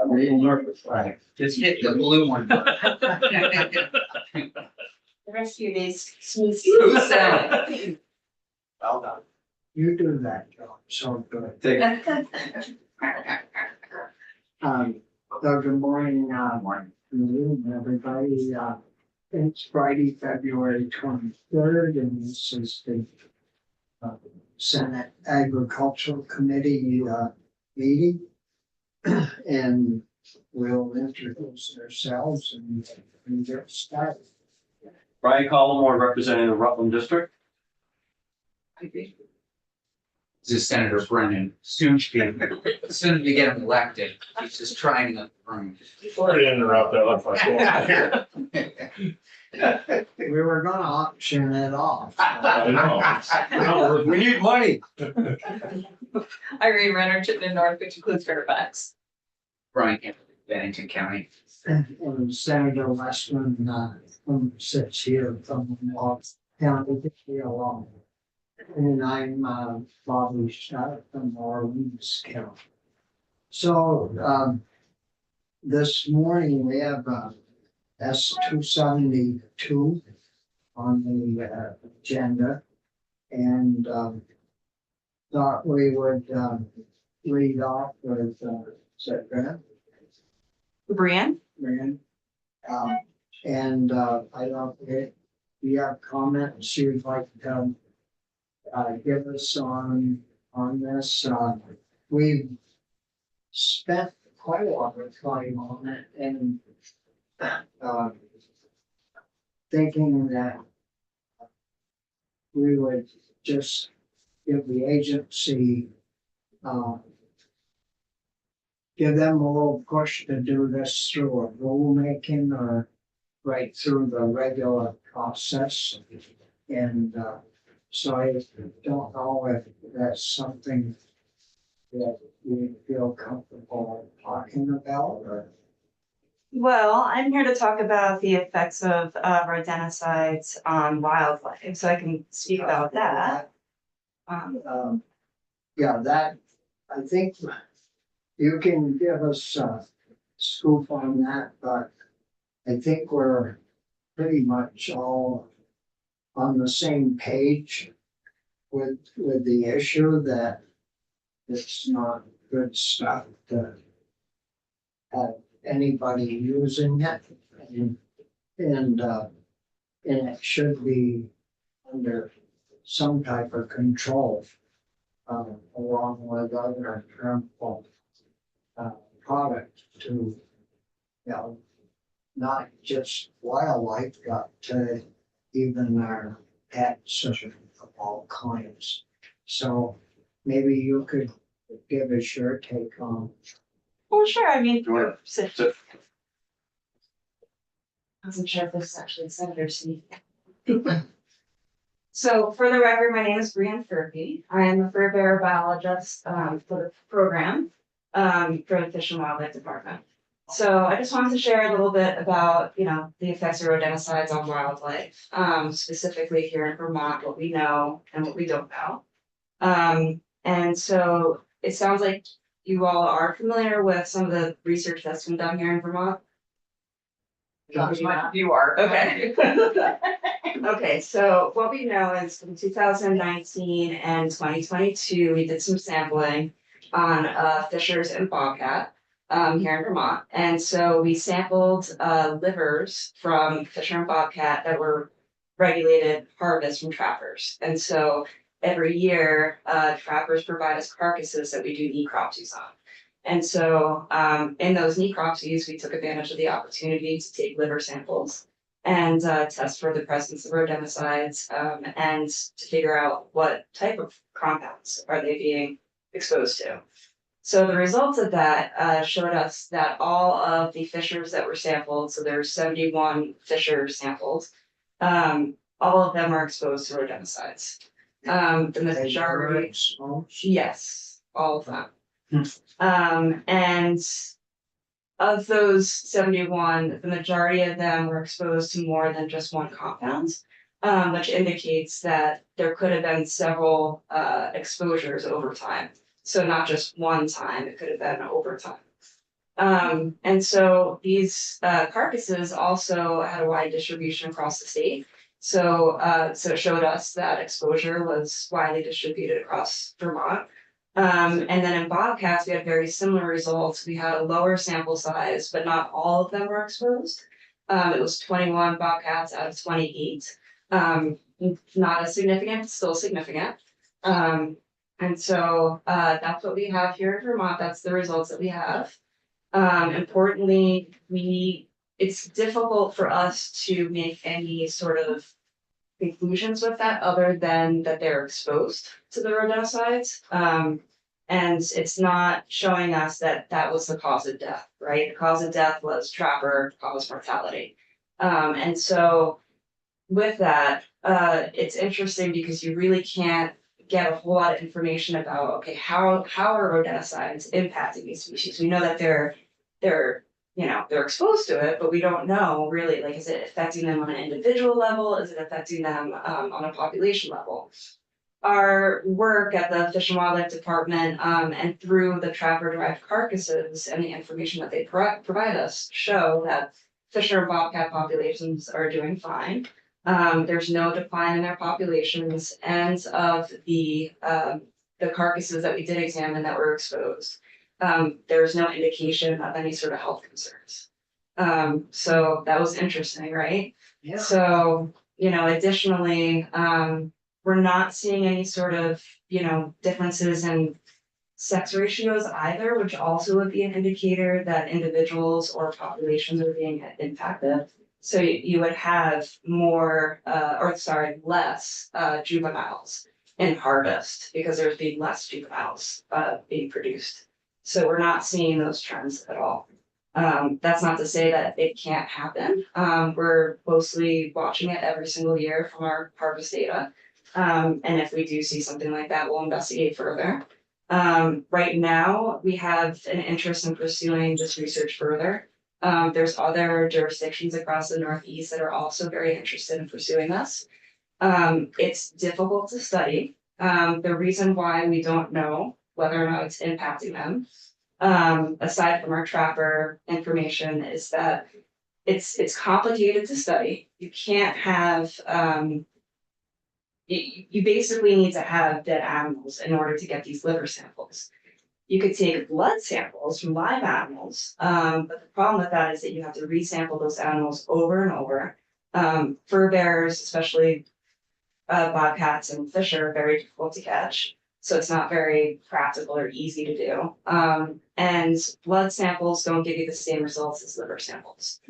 Norfolk flag. Just hit the blue one. The rest of your days smooth. Smooth sailing. Well done. You do that, Joe, so good. Take Good morning, everybody. It's Friday, February 23rd, and this is the Senate Agricultural Committee meeting. And we'll introduce ourselves and get started. Brian Collmore, representing the Rutland District. This is Senator Brennan, soon to be getting elected. He's just trying to run. Sorry to interrupt, I left my phone here. We were gonna auction it off. I know. We need money. Irene Renner, Chittenden North, which includes Fairfax. Brian Campbell, Bennington County. And Senator Westman sits here from County along. And I'm Bobby Sharp from Orleans County. So this morning we have S-272 on the agenda, and thought we would read off with is that Grant? Brian? Rand. And I don't, if you have comments you'd like to give us on this, we've spent quite a lot of time on it, and thinking that we would just give the agency give them a little push to do this through a rulemaking or right through the regular process. And so I don't know if that's something that you feel comfortable talking about or. Well, I'm here to talk about the effects of rodenticides on wildlife, so I can speak about that. Yeah, that, I think you can give us a scoop on that, but I think we're pretty much all on the same page with the issue that it's not good stuff to have anybody using it, and it should be under some type of control along with other harmful product to, not just wildlife, but to even our pets of all kinds. So maybe you could give us your take on. Well, sure, I mean, Sit. I wasn't sure if this is actually Senator Steve. So for the record, my name is Brian Furphy. I am a fur bearer biologist for the program for the Fish and Wildlife Department. So I just wanted to share a little bit about, the effects of rodenticides on wildlife, specifically here in Vermont, what we know and what we don't know. And so it sounds like you all are familiar with some of the research that's been done here in Vermont. You are. Okay. Okay, so what we know is in 2019 and 2022, we did some sampling on fishers and bobcat here in Vermont. And so we sampled livers from fisher and bobcat that were regulated harvest from trappers. And so every year, trappers provide us carcasses that we do necropsies on. And so in those necropsies, we took advantage of the opportunity to take liver samples and test for the presence of rodenticides and to figure out what type of compounds are they being exposed to. So the results of that showed us that all of the fishers that were sampled, so there were 71 fisher samples, all of them are exposed to rodenticides. The majority, yes, all of them. And of those 71, the majority of them were exposed to more than just one compound, which indicates that there could have been several exposures over time. So not just one time, it could have been over time. And so these carcasses also had a wide distribution across the state. So it showed us that exposure was widely distributed across Vermont. And then in bobcats, we had very similar results. We had a lower sample size, but not all of them were exposed. It was 21 bobcats out of 28. Not as significant, but still significant. And so that's what we have here in Vermont. That's the results that we have. Importantly, it's difficult for us to make any sort of conclusions with that other than that they're exposed to the rodenticides. And it's not showing us that that was the cause of death, right? The cause of death was trapper cause mortality. And so with that, it's interesting because you really can't get a whole lot of information about, okay, how are rodenticides impacting these species? We know that they're exposed to it, but we don't know really, like, is it affecting them on an individual level? Is it affecting them on a population level? Our work at the Fish and Wildlife Department and through the trapper-derived carcasses and the information that they provide us show that fisher and bobcat populations are doing fine. There's no decline in their populations, and of the carcasses that we did examine that were exposed, there's no indication of any sort of health concerns. So that was interesting, right? Yeah. So, additionally, we're not seeing any sort of, differences in sex ratios either, which also would be an indicator that individuals or populations are being impacted. So you would have less juveniles in harvest because there's being less juveniles being produced. So we're not seeing those trends at all. That's not to say that it can't happen. We're closely watching it every single year from our harvest data. And if we do see something like that, we'll investigate further. Right now, we have an interest in pursuing this research further. There's other jurisdictions across the Northeast that are also very interested in pursuing this. It's difficult to study. The reason why we don't know whether or not it's impacting them, aside from our trapper information, is that it's complicated to study. You can't have you basically need to have dead animals in order to get these liver samples. You could take blood samples from live animals, but the problem with that is that you have to resample those animals over and over. Fur bearers, especially bobcats and fish, are very difficult to catch, so it's not very practical or easy to do. And blood samples don't give you the same results as liver samples.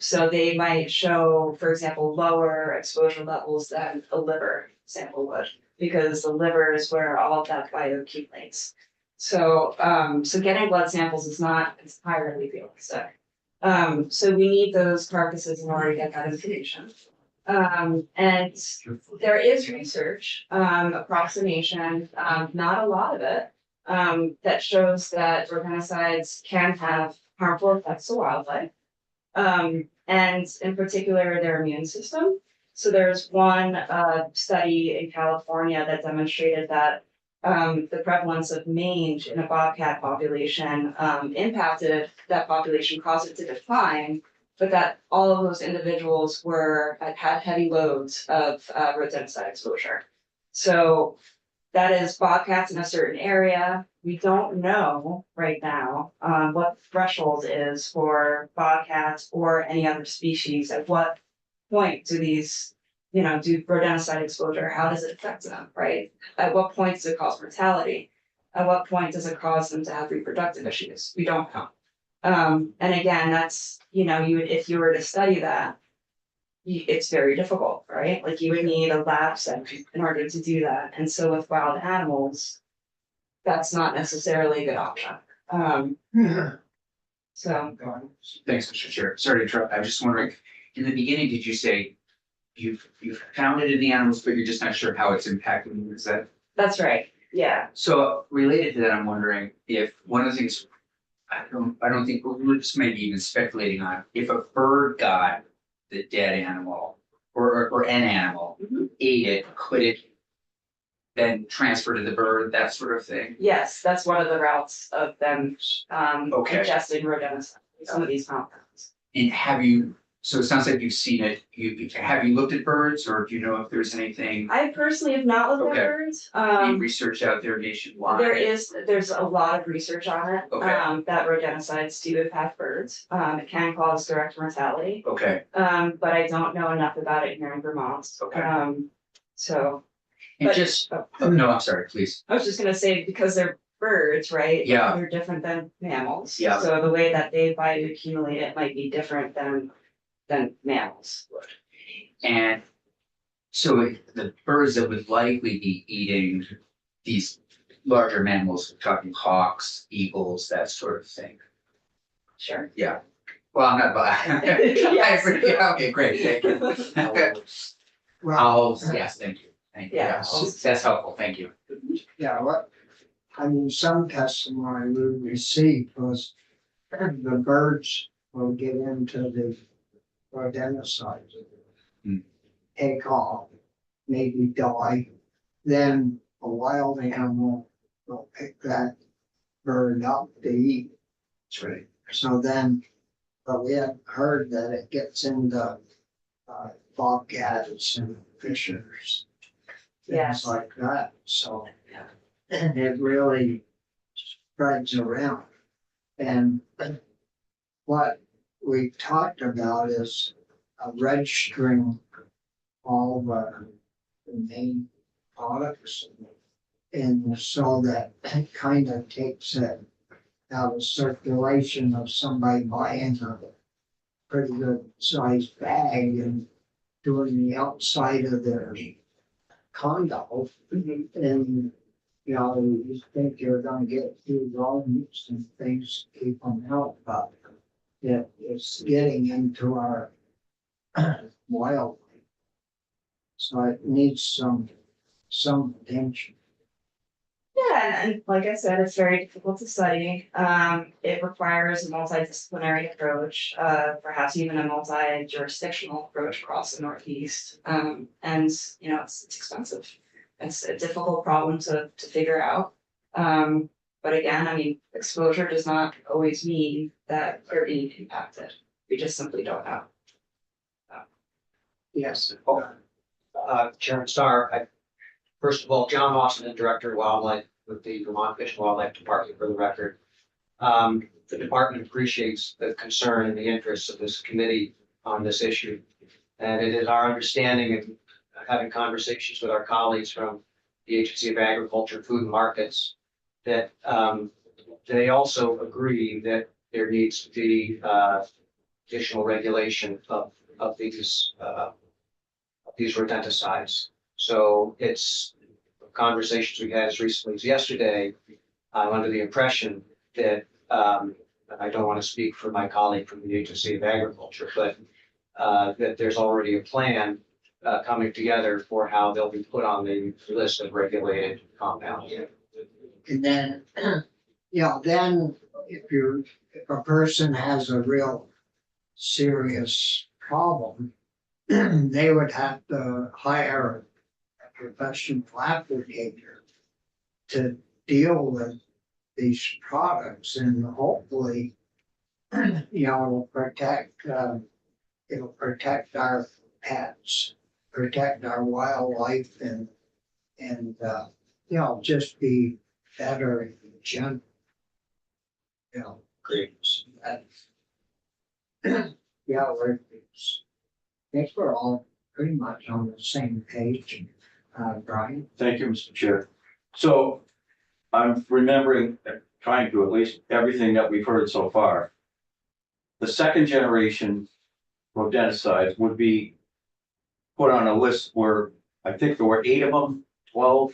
So they might show, for example, lower exposure levels than a liver sample would, because the liver is where all of that bioaccumulates. So getting blood samples is not entirely realistic. So we need those carcasses in order to get that information. And there is research, approximation, not a lot of it, that shows that rodenticides can have harmful effects to wildlife. And in particular, their immune system. So there's one study in California that demonstrated that the prevalence of mange in a bobcat population impacted that population, caused it to decline, but that all of those individuals had heavy loads of rodenticide exposure. So that is bobcats in a certain area. We don't know right now what the threshold is for bobcats or any other species. At what point do these, do rodenticide exposure, how does it affect them, right? At what point does it cause mortality? At what point does it cause them to have reproductive issues? We don't know. And again, that's, if you were to study that, it's very difficult, right? Like you would need a lab set in order to do that. And so with wild animals, that's not necessarily a good option. So. Thanks, Mr. Chair. Sorry to interrupt. I was just wondering, in the beginning, did you say you've found it in the animals, but you're just not sure how it's impacting them? Is that? That's right. Yeah. So related to that, I'm wondering if one of the things I don't think we're just maybe even speculating on, if a bird got the dead animal or an animal, ate it, could it then transfer to the bird, that sort of thing? Yes, that's one of the routes of them, Okay. ingesting rodenticide, some of these compounds. And have you, so it sounds like you've seen it, have you looked at birds, or do you know if there's anything, I personally have not looked Okay. at birds, any research out there nationwide? there's a lot of research on it, Okay. that rodenticides do impact birds. It can cause direct mortality, Okay, but I don't know enough about it here in Vermont. Okay. So, and But- just, oh, no, I'm sorry, please. I was just gonna say, because they're birds, right? Yeah. They're different than mammals. Yeah. So the way that they bioaccumulate it might be different than mammals. And so the birds that would likely be eating these larger mammals, we're talking hawks, eagles, that sort of thing. Sure. Yeah. Well, I'm not, Yes. yeah, okay, great, thank you. Well, Owls, yes, thank you, thank you, Yeah. yes, that's helpful, thank you. yeah, I mean, some testimony we received was the birds will get into the rodenticides. Hmm. Take off, maybe die, then a wild animal will pick that bird up to eat. That's right. So then, but we have heard that it gets into bobcats and fishers. Yes. Things like that, so. And it really spreads around. And what we talked about is registering all the main products. And so that kind of takes it out of circulation of somebody buying a pretty good sized bag and doing the outside of their condo. And, you know, you think you're gonna get few rodents and things, keep them out, but it's getting into our wildlife. So it needs some attention. Yeah, and like I said, it's very difficult to study. It requires a multidisciplinary approach, perhaps even a multi-jurisdictional approach across the Northeast. And, you know, it's expensive. It's a difficult problem to figure out. But again, I mean, exposure does not always mean that you're being impacted. We just simply don't know. Yes. Chairman Starr, first of all, John Austin, Director of Wildlife with the Vermont Fish and Wildlife Department, for the record. The department appreciates the concern and the interest of this committee on this issue. And it is our understanding, and having conversations with our colleagues from the Agency of Agriculture, Food and Markets, that they also agree that there needs to be additional regulation of these rodenticides. So it's conversations we had as recently as yesterday. I'm under the impression that, I don't want to speak for my colleague from the Agency of Agriculture, but that there's already a plan coming together for how they'll be put on the list of regulated compounds. And then, you know, then if a person has a real serious problem, they would have to hire a professional applicator to deal with these products, and hopefully, you know, it'll protect our pets, protect our wildlife, and you know, just be better in general. You know, Great. yeah, I think we're all pretty much on the same page, Brian. Thank you, Mr. Chair. So I'm remembering, trying to at least everything that we've heard so far. The second generation rodenticides would be put on a list where I think there were 8 of them, 12,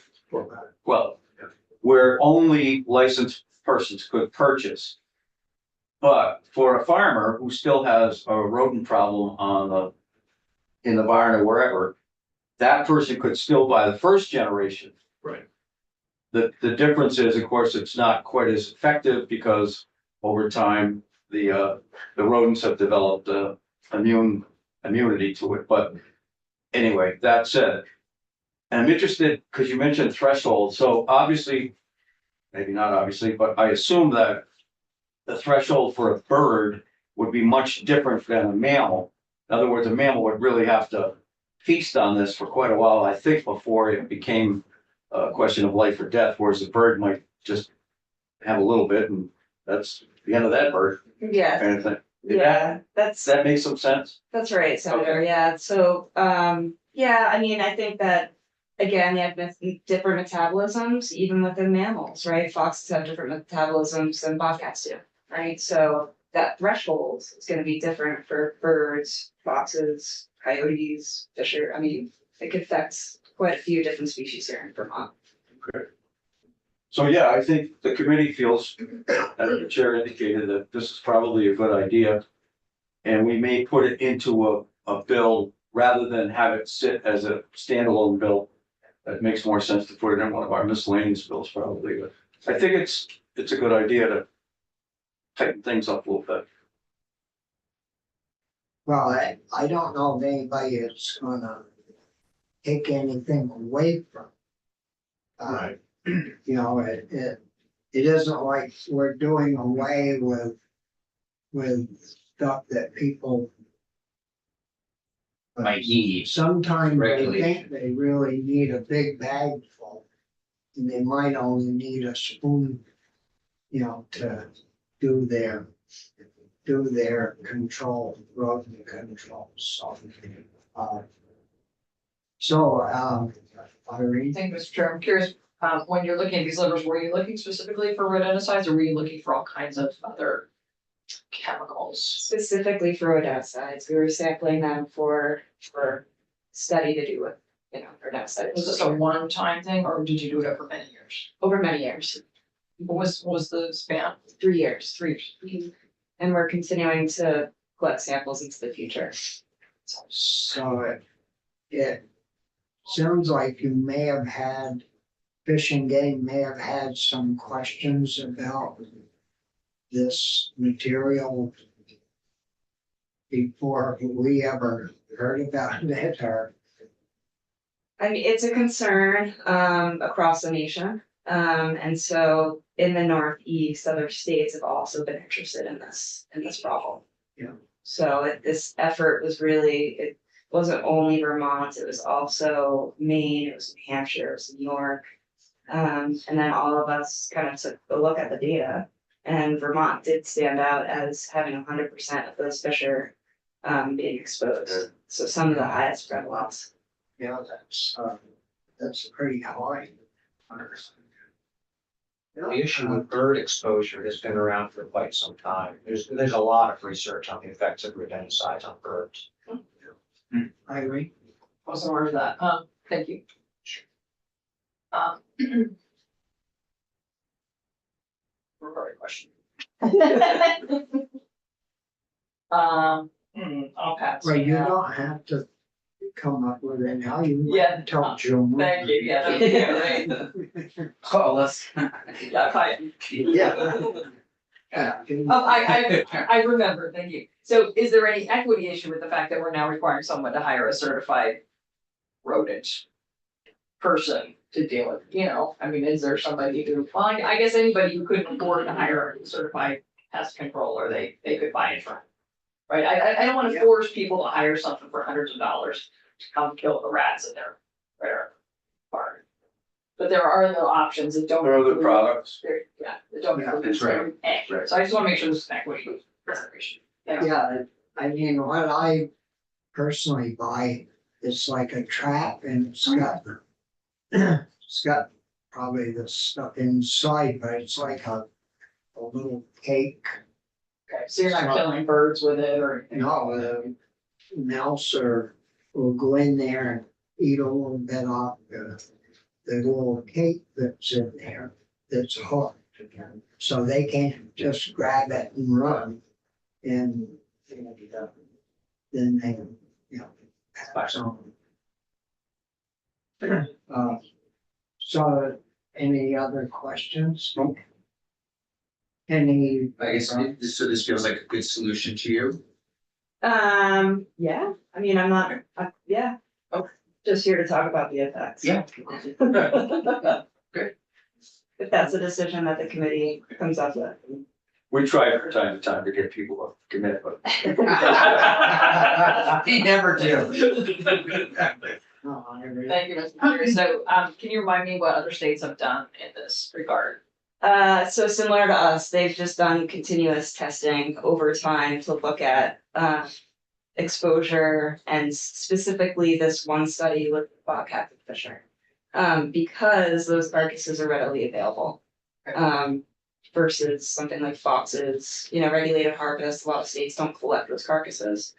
where only licensed persons could purchase. But for a farmer who still has a rodent problem in the barn or wherever, that person could still buy the first generation. Right. The difference is, of course, it's not quite as effective because over time, the rodents have developed immunity to it. But anyway, that said, And I'm interested, because you mentioned threshold, so obviously, maybe not obviously, but I assume that the threshold for a bird would be much different than a mammal. In other words, a mammal would really have to feast on this for quite a while, I think, before it became a question of life or death, whereas a bird might just have a little bit and that's the end of that bird, Yeah, kind of thing. yeah, Does that make some sense? that's right, Senator, Okay. yeah, so, yeah, I mean, I think that. Again, they have different metabolisms, even within mammals, right? Foxes have different metabolisms than bobcats do, right? So that threshold is gonna be different for birds, foxes, coyotes, fisher, I mean, it affects quite a few different species here in Vermont. So, yeah, I think the committee feels, as the chair indicated, that this is probably a good idea. And we may put it into a bill rather than have it sit as a standalone bill. It makes more sense to put it in one of our miscellaneous bills probably, but I think it's a good idea to tighten things up a little bit. Well, I don't know of anybody that's gonna take anything away from. Right. You know, it isn't like we're doing away with stuff that people. Might need. Sometimes they Regulation. think they really need a big bag full. And they might only need a spoon, you know, to do their control, rodent control, so. Irene, Thank you, Mr. Chair. I'm curious, when you're looking at these livers, were you looking specifically for rodenticides or were you looking for all kinds of other chemicals? Specifically for rodenticides, we were sampling them for study to do with, you know, rodenticides. Was this a one-time thing or did you do it over many years? Over many years, What was the span? 3 years. 3 years. And we're continuing to collect samples into the future. so it sounds like you may have had, Fish and Game may have had some questions about this material before we ever heard about it, or, I mean, it's a concern across the nation. And so in the Northeast, other states have also been interested in this problem. Yeah. So this effort was really, it wasn't only Vermont, it was also Maine, it was New Hampshire, it was New York. And then all of us kind of took a look at the data. And Vermont did stand out as having 100% of those fish are being exposed. So some of the highest prevalence. yeah, that's pretty high. The issue with bird exposure has been around for quite some time. There's a lot of research on the effects of rodenticides on birds. Irene? Wasn't aware of that. Thank you. Recording question. I'll pass. Well, you don't have to come up with it now, you Yeah. can tell Joan. Thank you, yeah, right. Call us. Yeah, fine. Yeah. Oh, I remember, thank you. So is there any equity issue with the fact that we're now requiring someone to hire a certified rodent person to deal with, you know, I mean, is there somebody who, well, I guess anybody who couldn't afford to hire a certified pest controller, they could buy it from. Right, I don't wanna Yeah. force people to hire something for hundreds of dollars to come kill the rats in their park. But there are other options that don't. There are other include- products. Yeah, that don't. Yeah, include that's right. certain egg. Right. So I just wanna make sure this is equity preservation. Yeah, I mean, what I personally buy, it's like a trap and it's got probably the stuff inside, but it's like a little cake. Okay, so you're not killing birds with it or anything? No, mouse will go in there and eat a little bit off the little cake that's in there, that's hooked. So they can't just grab it and run. And then they, you know, pass on. So any other questions? Any? I guess, so this feels like a good solution to you? Yeah, I mean, I'm not, yeah, just here to talk about the effects. Yeah. Good. If that's a decision that the committee comes up with. We try from time to time to get people to commit, but He never do. No, I agree. Thank you, Mr. Chair. So, can you remind me what other states have done in this regard? So similar to us, they've just done continuous testing over time to look at, exposure and specifically this one study with bobcat fisher. Because those carcasses are readily available. Versus something like foxes, regulated harvest, a lot of states don't collect those carcasses.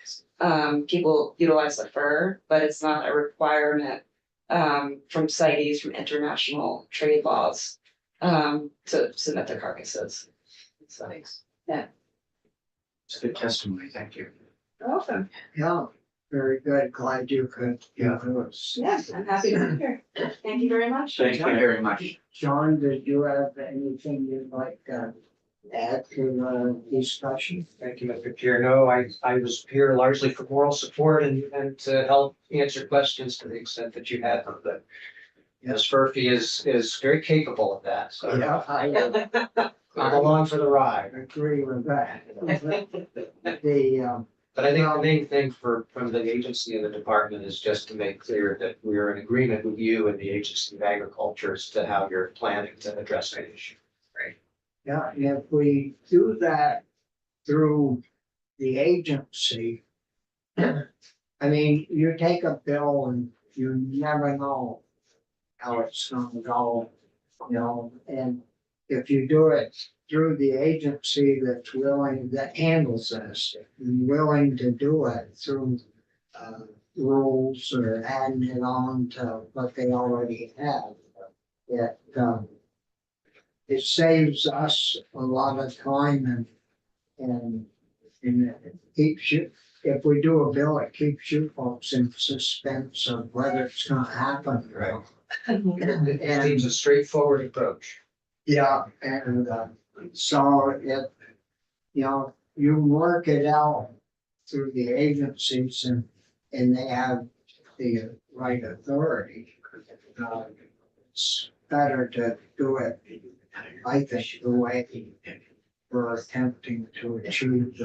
People utilize the fur, but it's not a requirement, from CITES, from international trade laws, to submit their carcasses. So, yeah. It's good testimony, thank you. Awesome. Yeah, very good. Glad you could. Yeah. Yes, I'm happy to be here. Thank you very much. thank Thank you you. very much. John, did you have anything you'd like to add to the discussion? Thank you, Mr. Chair. No, I was here largely for moral support and to help answer questions to the extent that you had them, but Ms. Furphy is very capable of that, so Yeah, I I'm along for the ride. agree with that. The, But I think the main thing from the agency and the department is just to make clear that we are in agreement with you and the Agency of Agriculture as to how you're planning to address that issue. yeah, if we do that through the agency, I mean, you take a bill and you never know how it's gonna go, and if you do it through the agency that's willing, that handles this, and willing to do it through rules or adding it on to what they already have, it saves us a lot of time and it keeps you, if we do a bill, it keeps you folks in suspense of whether it's gonna happen. Right. It seems a straightforward approach. Yeah, and so if, you work it out through the agencies and they have the right authority. It's better to do it, I think, the way we're attempting to achieve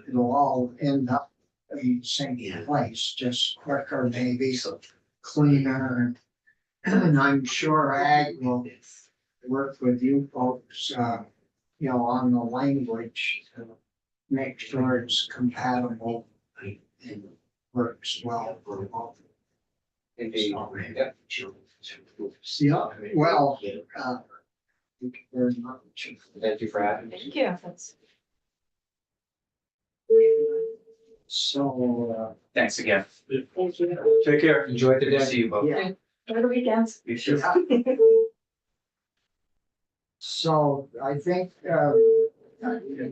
it'll all end up in the same place, just quicker, maybe, cleaner. And I'm sure Ag will work with you folks, on the language to make sure it's compatible and works well for both. Indeed. Yep. Yeah, well, thank you very much. Thank you for having me. Thank you. So, Thanks again. Thank you. Take care. Enjoy the Good to day. see you both. yeah, Have a good weekend. You too. so I think,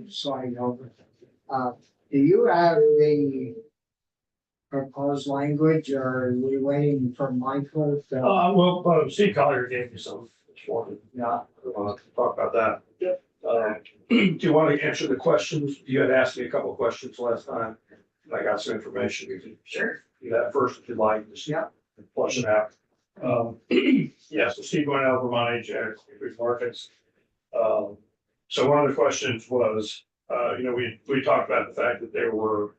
sorry, over. Do you have the proposed language or are we waiting for Michael to? Well, Steve Collier gave me some, this morning. Yeah. We want to talk about that. Do you want to answer the questions? You had asked me a couple of questions last time. And I got some information. We can do that first if you'd like, just Yeah. flush it out. Yeah, so Steve went out Vermont AJ, Big Markets. So one of the questions was, we talked about the fact that there were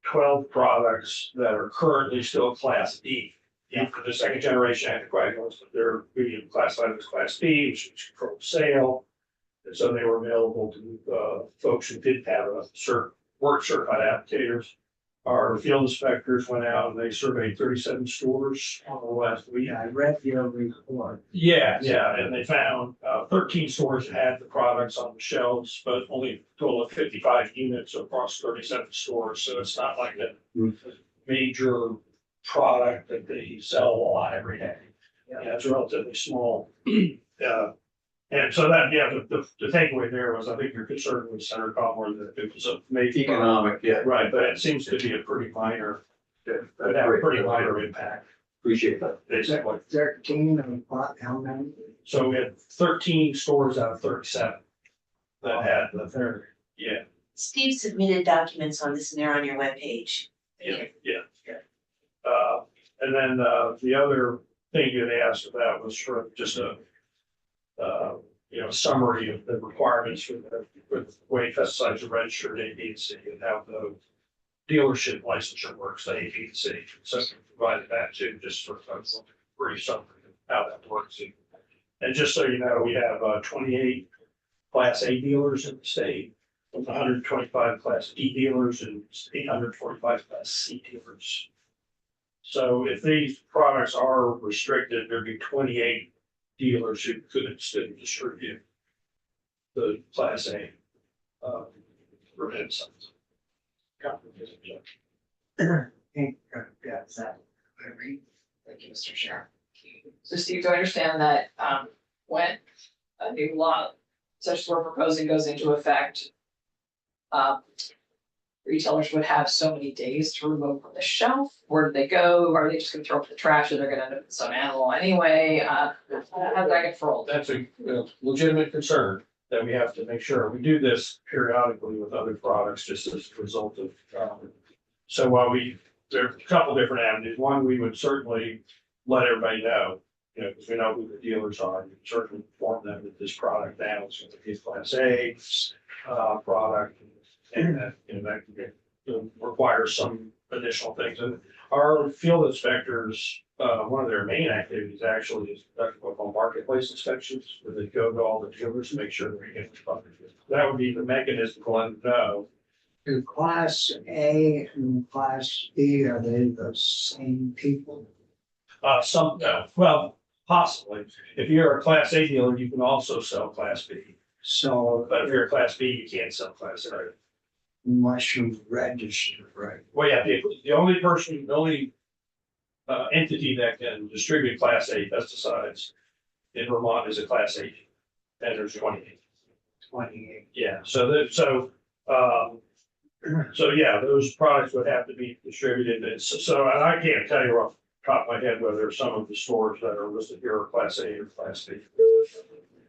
12 products that are currently still Class D. For the second generation anticoagulants, but they're being classified as Class D, which is controlled sale. And so they were available to folks who didn't have a work certified applicators. Our field inspectors went out and they surveyed 37 stores on the last week. Yeah, I read your report. Yeah, and they found 13 stores had the products on the shelves, but only a total of 55 units across 37 stores. So it's not like a major product that they sell a lot every day. Yeah, it's relatively small. And so that, the takeaway there was, I think your concern was Senator Conmore that it was a major. Economic, yeah. Right, but it seems to be a pretty minor, would have a pretty minor impact. Appreciate that. Basically. 13 and what, how many? So we had 13 stores out of 37 that had the, yeah. Steve submitted documents on this and they're on your webpage. Yeah. And then, the other thing you had asked about was sort of just a, summary of the requirements for the way pesticides are registered, A, B, and C, and how the dealership licensure works, the A, B, and C. So provided that too, just sort of a brief summary of how that works. And just so you know, we have 28 Class A dealers in the state, 125 Class D dealers, and 845 Class C dealers. So if these products are restricted, there'd be 28 dealers who couldn't still distribute the Class A herbicides. Got that. Thank you, Mr. Chair. So Steve, do I understand that, when a new law such as we're proposing goes into effect, retailers would have so many days to remove from the shelf? Where do they go? Are they just gonna throw it in the trash, or they're gonna end up with some animal anyway? How's that get controlled? That's a legitimate concern that we have to make sure. We do this periodically with other products just as a result of, so while there's a couple different avenues. One, we would certainly let everybody know, because we know who the dealers are. We certainly inform them that this product now is going to be Class A product, and that, that requires some additional things. And our field inspectors, one of their main activities actually is conducting what we call marketplace inspections, where they go to all the dealers to make sure they're getting the product. That would be the mechanism to let them know. Do Class A and Class B, are they the same people? Well, possibly. If you're a Class A dealer, you can also sell Class B. So But if you're a Class B, you can't sell Class A. unless you register, right? Well, yeah, the only entity that can distribute Class A pesticides in Vermont is a Class A. And there's 28. 28. Yeah, so yeah, those products would have to be distributed. And and I can't tell you off the top of my head whether some of the stores that are listed here are Class A or Class B.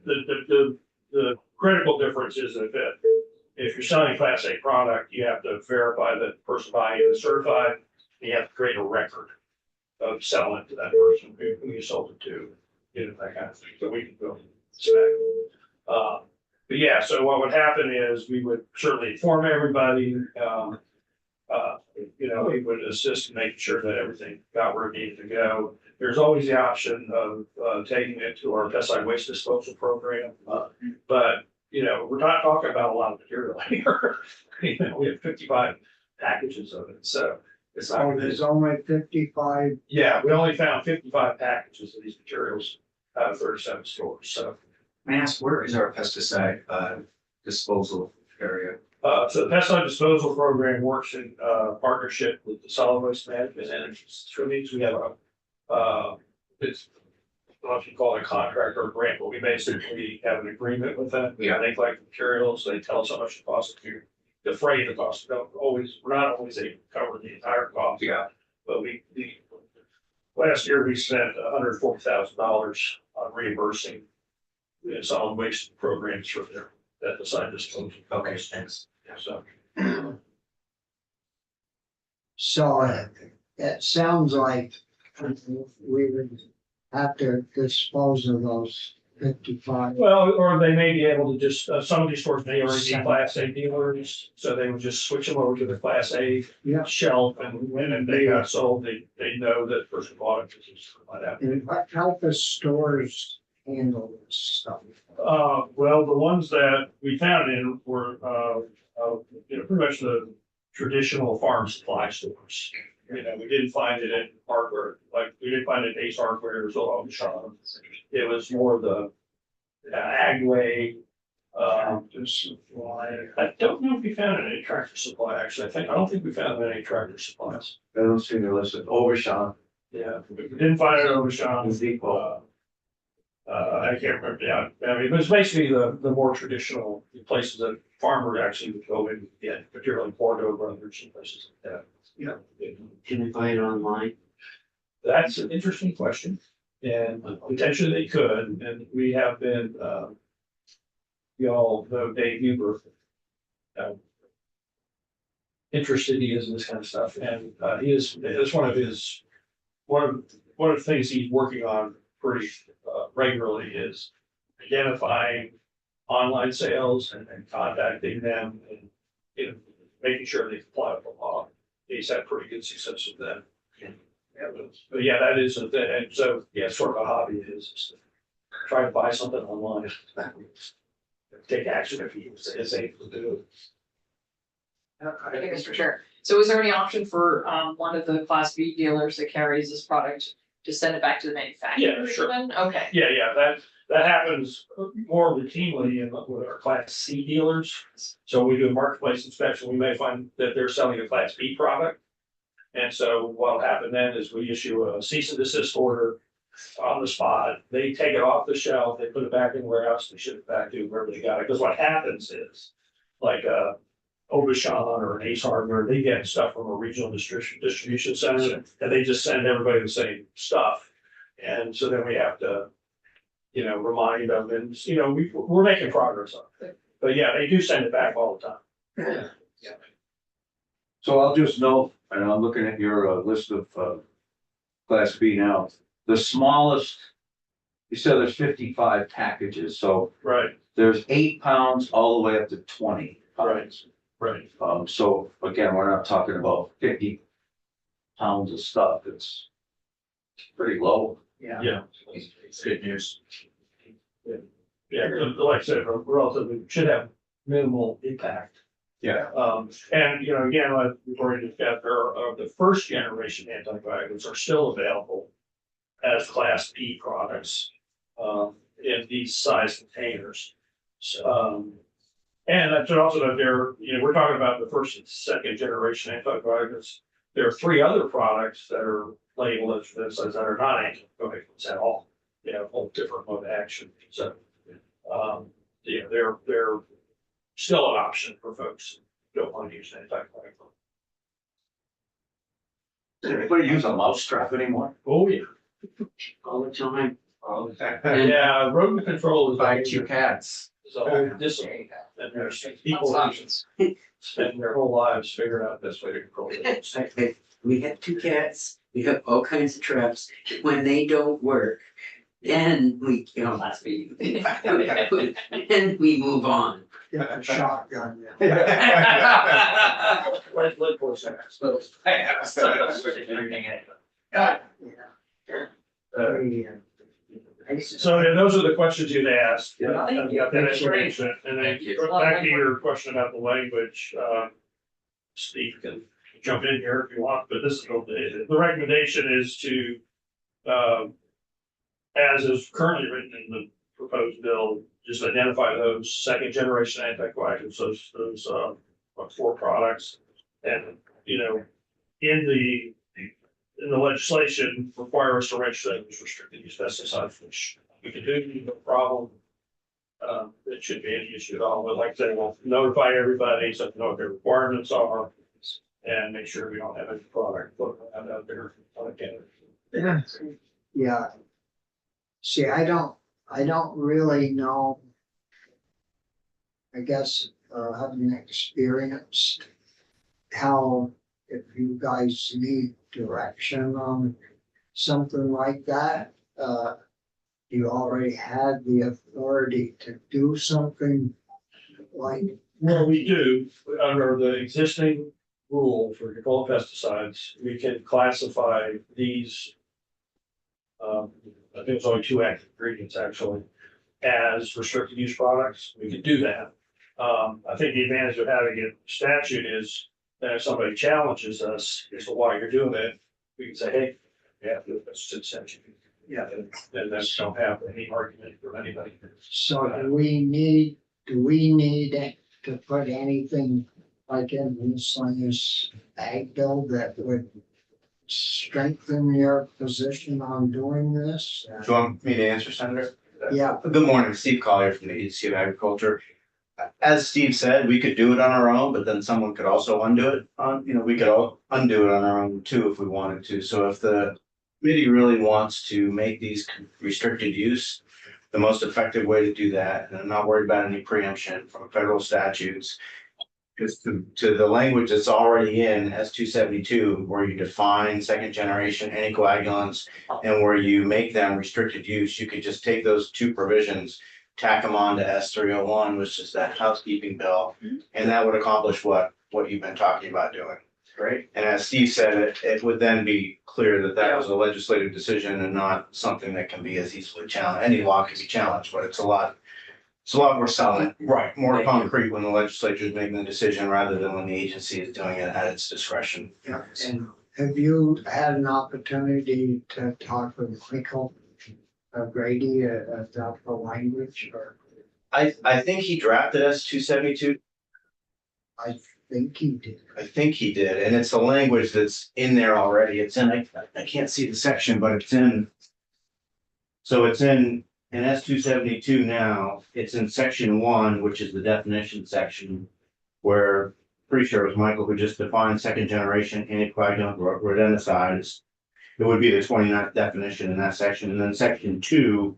The critical difference is that if you're selling a Class A product, you have to verify that the person buying it is certified. And you have to create a record of selling it to that person who you sold it to, that kind of thing. So we can go inspect. But yeah, so what would happen is we would certainly inform everybody, we would assist in making sure that everything got where it needed to go. There's always the option of taking it to our pesticide waste disposal program. But, we're not talking about a lot of material here. We have 55 packages of it, so it's not. Oh, there's only 55. Yeah, we only found 55 packages of these materials out of 37 stores, so. May I ask, where is our pesticide disposal area? So the pesticide disposal program works in partnership with the solid waste management and means we have it's, I don't know if you call it a contract or a grant, but we basically have an agreement with them. Yeah. They collect materials, they tell us how much it costs to defray the cost. We're not always able to cover the entire cost. Yeah. But last year we spent $140,000 on reimbursing the solid waste programs for their pesticide disposal. Okay, thanks. So. So it sounds like we would have to dispose of those 55. Well, or they may be able to just, some of these stores may already be Class A dealers, so they would just switch them over to the Class A Yeah. shelf, and if they got sold, they know that person bought it. Like that. And what help the stores handle this stuff? Well, the ones that we found in were, pretty much the traditional farm supply stores. We didn't find it in hardware, like we didn't find it in Ace Hardware or Auto. It was more the Agway. I don't know if we found any Tractor Supply, actually. I don't think we found any Tractor Supplies. I don't see the list of Overshawn. Yeah, we didn't find it at Overshawn. Is equal. I can't remember, yeah, I mean, it was basically the more traditional places that farmers actually would go in, particularly Bordeaux Brothers and places like that. Can we buy it online? That's an interesting question, and potentially they could, and we have been, you all know Dave Huber. interested he is in this kind of stuff, and it's one of the things he's working on pretty regularly is identifying online sales and contacting them and, you know, making sure they comply with the law. He's had pretty good success with that. Yeah, but yeah, that is a thing, and so, yeah, sort of a hobby is to try to buy something online. Take action if he is able to do it. I think Mr. Chair. So is there any option for one of the Class B dealers that carries this product to send it back to the manufacturer? Yeah, sure. even? Okay, Yeah, that happens more routinely with our Class C dealers. So we do a marketplace inspection, we may find that they're selling a Class B product. And so what'll happen then is we issue a cease and desist order on the spot. They take it off the shelf, they put it back in the warehouse, they ship it back to wherever they got it. Because what happens is, like Obashan or an Ace Hardware, they get stuff from a regional distribution center, and they just send everybody the same stuff. And so then we have to, you know, remind them, and, you know, we're making progress on it. But yeah, they do send it back all the time. So I'll just note, and I'm looking at your list of Class B now, the smallest, you said there's 55 packages, so Right, there's 8 pounds all the way up to 20 pounds. right. So again, we're not talking about 50 pounds of stuff, it's pretty low. Yeah. It's good news. Yeah, like I said, relatively should have minimal impact. Yeah. And, you know, again, like we've already discussed, the first generation anticoagulants are still available as Class B products, in these size containers. So, and I should also note there, you know, we're talking about the first and second generation anticoagulants. There are 3 other products that are labeled as that are not anticoagulants at all. They have a whole different mode of action. So, you know, they're still an option for folks who don't want to use an anticoagulant. Does anybody use a mousetrap anymore? Oh, yeah. All the time. Yeah, rodent control is. Buy 2 cats. Is a whole discipline, and there's people who spend their whole lives figuring out this way to control it. We have 2 cats, we have all kinds of traps, when they don't work, then we kill them. Class B. Then we move on. Get a shotgun. Yeah. Let force acts. So yeah, those are the questions you'd asked. Yeah. Thank you. Got that information, and then Thank you. back to your question about the language, Steve can jump in here if you want, but this is, the recommendation is to, as is currently written in the proposed bill, just identify those second generation anticoagulants, those 4 products. And, you know, in the legislation, require us to register them as restricted use pesticides, which we can do, no problem. It shouldn't be any issue at all, but like I said, we'll notify everybody, so they know what their requirements are. And make sure we don't have any product floating out there on a candidate. Yeah. See, I don't really know. I guess, having experienced how, if you guys need direction on something like that, you already had the authority to do something like. Well, we do, under the existing rule for control of pesticides, we can classify these. I think it's only 2 active ingredients actually, as restricted use products. We could do that. I think the advantage of having a statute is that if somebody challenges us as to why you're doing it, we can say, hey, yeah, that's a statute. Yeah, then that's don't have any argument from anybody. So do we need it to put anything like in miscellaneous ag bill that would strengthen your position on doing this? Do you want me to answer, Senator? Yeah. Good morning, Steve Collier from the Agency of Agriculture. As Steve said, we could do it on our own, but then someone could also undo it we could all undo it on our own too if we wanted to. So if the committee really wants to make these restricted use, the most effective way to do that, and I'm not worried about any preemption from federal statutes, just to the language that's already in S 272, where you define second generation anticoagulants and where you make them restricted use, you could just take those two provisions, tack them on to S 301, which is that housekeeping bill, and that would accomplish what you've been talking about doing. Great. And as Steve said, it would then be clear that that was a legislative decision and not something that can be as easily challenged. Any law can be challenged, but it's a lot more solid, right, more concrete when the legislature is making the decision rather than when the agency is doing it at its discretion. Yeah, and have you had an opportunity to talk with Michael Grady about the language, or I think he drafted S 272. I think he did? I think he did, and it's a language that's in there already. It's in, I can't see the section, but it's in. So it's in S 272 now, it's in section 1, which is the definition section. Where, pretty sure it was Michael who just defined second generation anticoagulant rodenticides. It would be the 29th definition in that section, and then section 2.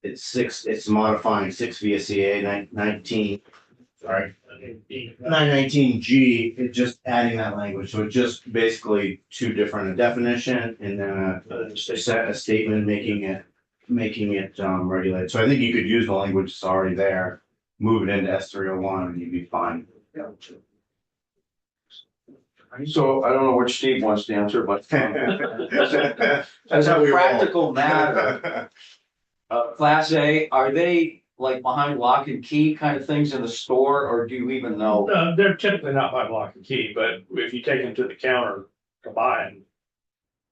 It's modifying 6 VSCA 19. Sorry. 919G, it's just adding that language, so it's just basically two different, a definition and then a statement making it regulated. So I think you could use the language that's already there, move it into S 301 and you'd be fine. So I don't know which Steve wants to answer, but as how a we roll. practical matter, Class A, are they like behind lock and key kind of things in the store, or do you even know? They're typically not by lock and key, but if you take them to the counter to buy them,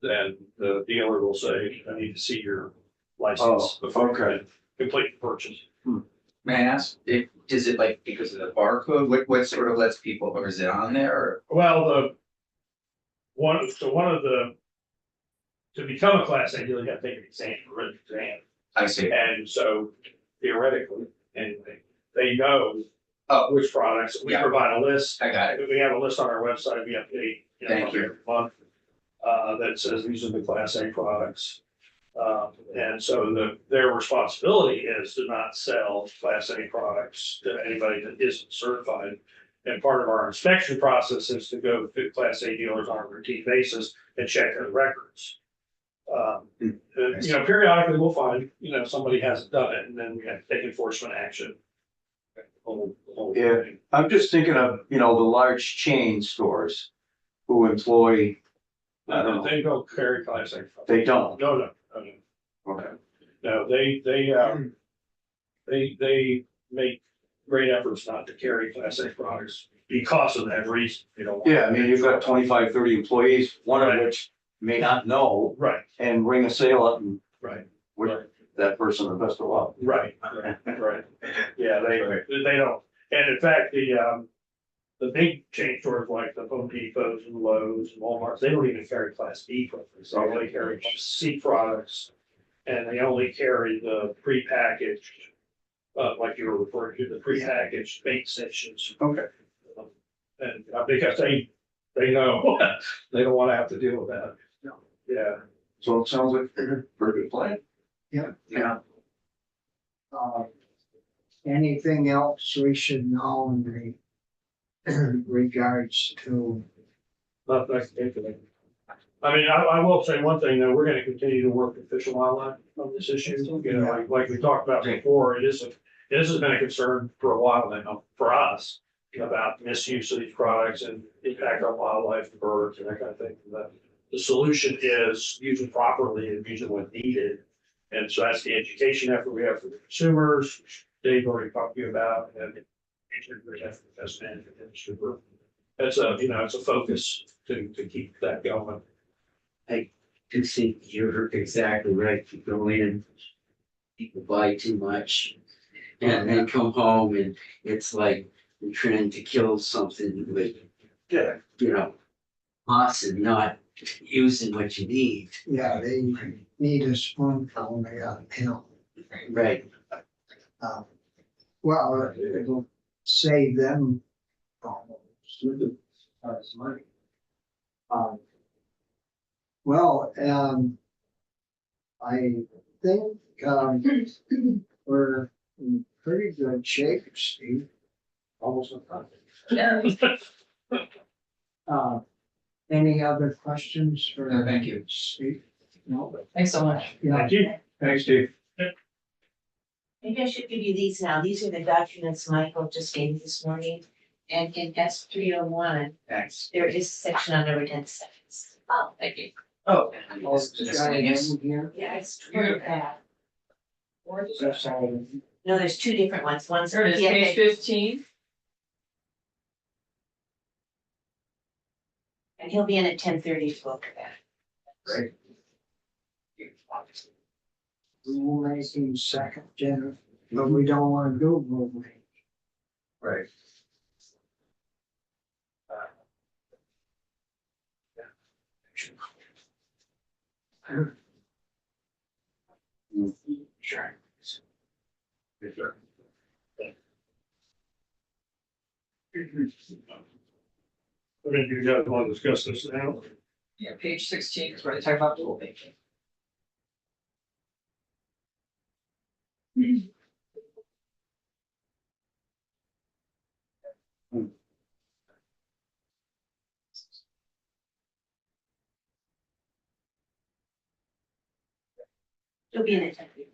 then the dealer will say, I need to see your license Oh, before okay. you complete the purchase. May I ask, is it like because of the barcode, what sort of lets people, or is it on there, or? Well, to become a class A dealer, you have to take an exam, a written exam. I see. And so theoretically, anyway, they know Oh. which products. We Yeah. provide a list. I got it. We have a list on our website. We update, Thank you. every month. That says these are the class A products. And so their responsibility is to not sell class A products to anybody that isn't certified. And part of our inspection process is to go to class A dealers on a routine basis and check their records. Periodically we'll find, somebody hasn't done it and then we have to take enforcement action. Yeah. I'm just thinking of, the large chain stores who employ, I don't know, They don't carry class A. they don't. No. Okay. No, they make great efforts not to carry class A products because of that reason. You know. Yeah, I mean, you've got 25, 30 employees, one of which may not know Right, and ring a sale up and right, wish that person the best of luck. right. Yeah, they don't. And in fact, the big chain stores like the Home Depots and Lowe's and Walmart's, they don't even carry class B products. They only carry class C products. And they only carry the prepackaged, like you were referring to, the prepackaged bait sections. Okay. And because they know, they don't want to have to deal with that. No. Yeah. So it sounds like a pretty good plan. Yeah. Anything else we should know in regards to? Not that particular. I mean, I will say one thing, though, we're gonna continue to work with Fish and Wildlife on this issue. Like we talked about before, this has been a concern for a while now, for us, about misuse of these products and impact on wildlife and birds and that kind of thing. The solution is use it properly and use it when needed. And so that's the education effort we have for the consumers. Dave already talked to you about, and best management industry. It's a focus to keep that going. To see, you're exactly right. You go in, people buy too much. And then come home and it's like you're trying to kill something with, loss and not using what you need. Yeah, they need a spoonful and they got a pill. Right. Well, it'll save them problems as far as money. I think, we're in pretty good shape, Steve. almost a ton. Yeah. Any other questions for? No, thank you. Steve? No, Thanks so much. yeah, Thank you. Thanks, Steve. Maybe I should give you these now. These are the documents Michael just gave me this morning. And in S 301, Thanks. there is a section on over 10 seconds. Oh, thank you. Oh. it's got it in here. Yeah, it's toward that. That's all. No, there's two different ones. One's. There it is, page 15. And he'll be in at 10:30 to look at that. Great. Rulemaking second, Jennifer, but we don't wanna do rulemaking. Right. Sure. I mean, you guys want to discuss this now? Yeah, page 16 is where they talk about rulemaking. He'll be in at 10:30.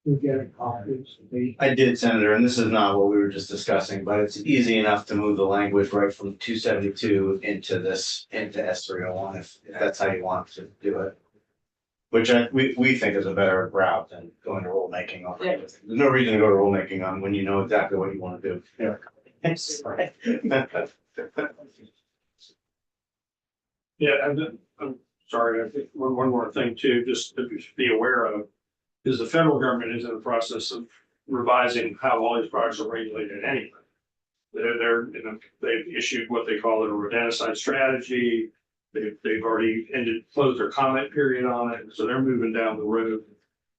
We get a copy. I did, Senator, and this is not what we were just discussing, but it's easy enough to move the language right from 272 into this, into S 301, if that's how you want to do it. Which we think is a better route than going to rulemaking on. Yeah. There's no reason to go to rulemaking on when you know exactly what you want to do. Yeah. Yeah, and then, I'm sorry, I think one more thing too, just to be aware of, is the federal government is in the process of revising how all these products are regulated anyway. They've issued what they call a rodenticide strategy. They've already closed their comment period on it, so they're moving down the road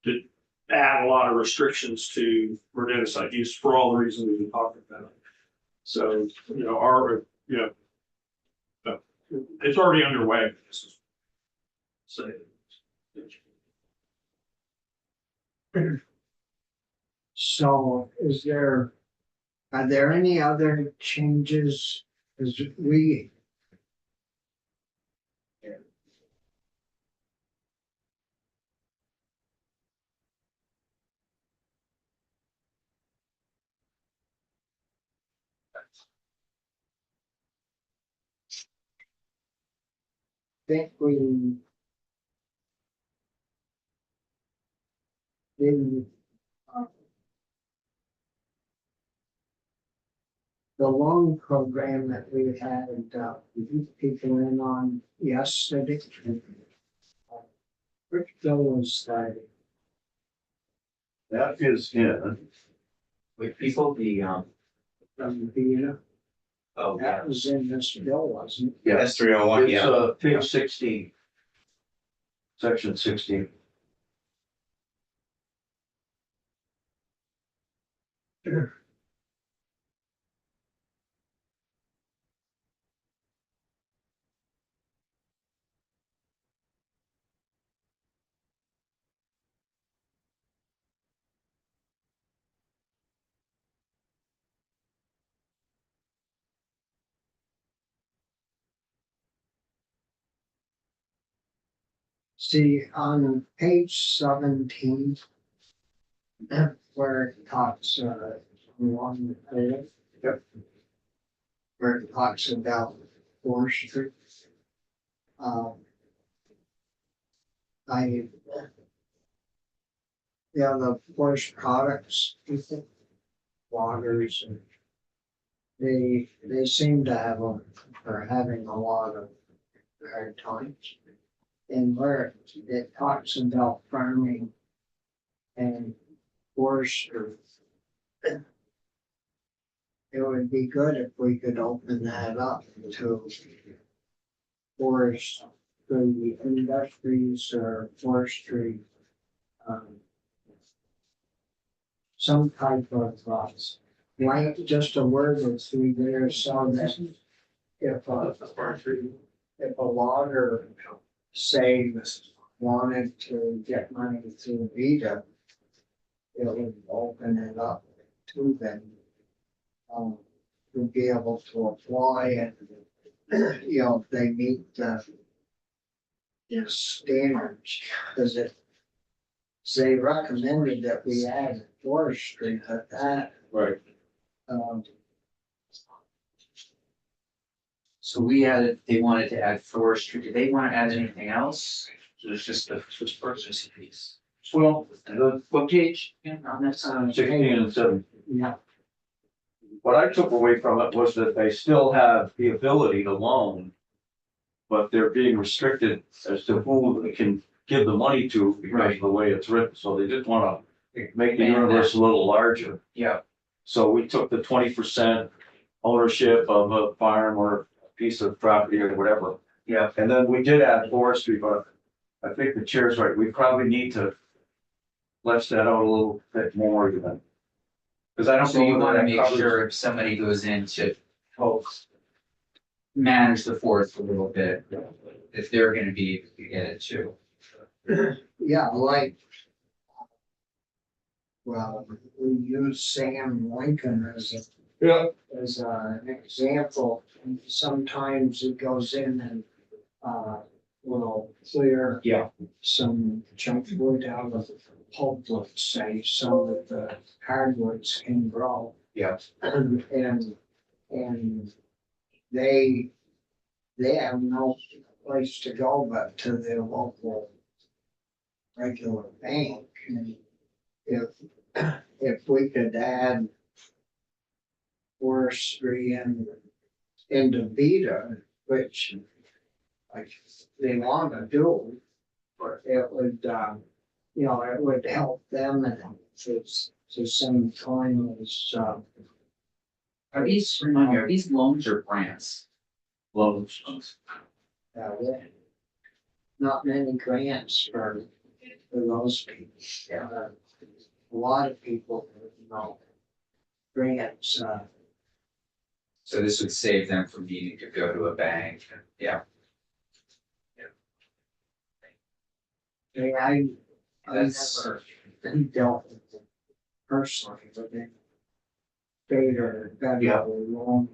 to add a lot of restrictions to rodenticide use for all the reasons we've been talking about. So, it's already underway. So. So are there any other changes? As we. Think we. The loan program that we had, people in on yesterday. Which bill was that? That is, yeah. With people, From the, oh, that was in this bill, wasn't it? Yeah, S 301, It's yeah. page 16. Section 16. See, on page 17. Where it talks, along the. Yep. Where it talks about forestry. The forest products, people, waters, and they seem to are having a lot of hard times. And where it talks about farming and forestry. It would be good if we could open that up to forest, the industries or forestry. Some type of, like just a word or two there, so that if a logger, say, wanted to get money through VITA, it would open it up to them. To be able to apply and, you know, if they meet the standards, because they recommended that we add forestry, but that, Right. um, So we added, they wanted to add forestry, did they wanna add anything else? So it's just the first purchase piece. Well, What page? Yeah, on that side. 16 and 17. yeah, What I took away from it was that they still have the ability to loan. But they're being restricted as to who they can give the money to because of the way it's written, so they just wanna make the Expand that. universe a little larger. Yeah, So we took the 20% ownership of a farm or a piece of property or whatever. yeah, And then we did add forestry, but I think the chair's right, we probably need to flesh that out a little bit more even. Cause I don't so know you whether wanna that make covers- sure if somebody goes in to help manage the forest a little bit, if they're gonna be able to get it too. yeah, like. Well, we use Sam Lincoln as an example. Sometimes it goes in and, will clear. Yeah. Some junk wood out of the pulp, let's say, so that the hardwoods can grow. Yeah. And they have no place to go but to their local regular bank. And if we could add forestry and into Vita, which like they want to do, it would, you know, it would help them and to the same time as, Are these, remind me, are these loans or grants? Loans. not many grants for those people. A lot of people, you know, grants, So this would save them from needing to go to a bank, yeah. I That's- never dealt with them personally, but they are federal loan.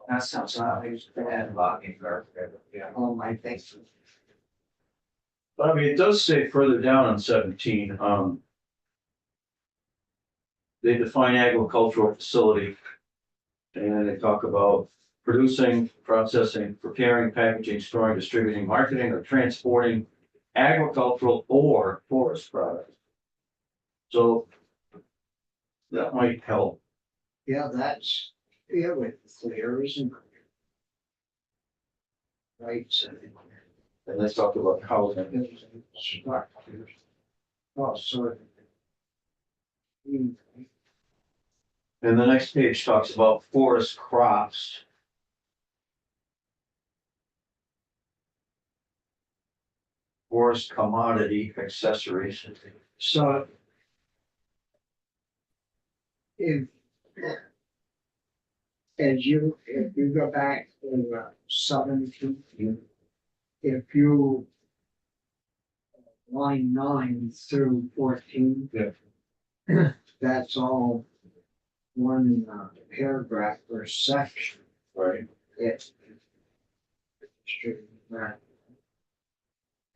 That sounds like bad blocking or, yeah. On my things. But I mean, it does say further down on 17, they define agricultural facility. And they talk about producing, processing, preparing, packaging, storing, distributing, marketing, or transporting agricultural or forest products. So that might help. Yeah, that's, yeah, with clear, isn't it? Right, so. And let's talk about housing. Oh, sorry. And the next page talks about forest crops. Forest commodity accessories. So. If. If you go back to 17, if you. Line 9 through 14. Yeah. That's all one paragraph or section. Right. It.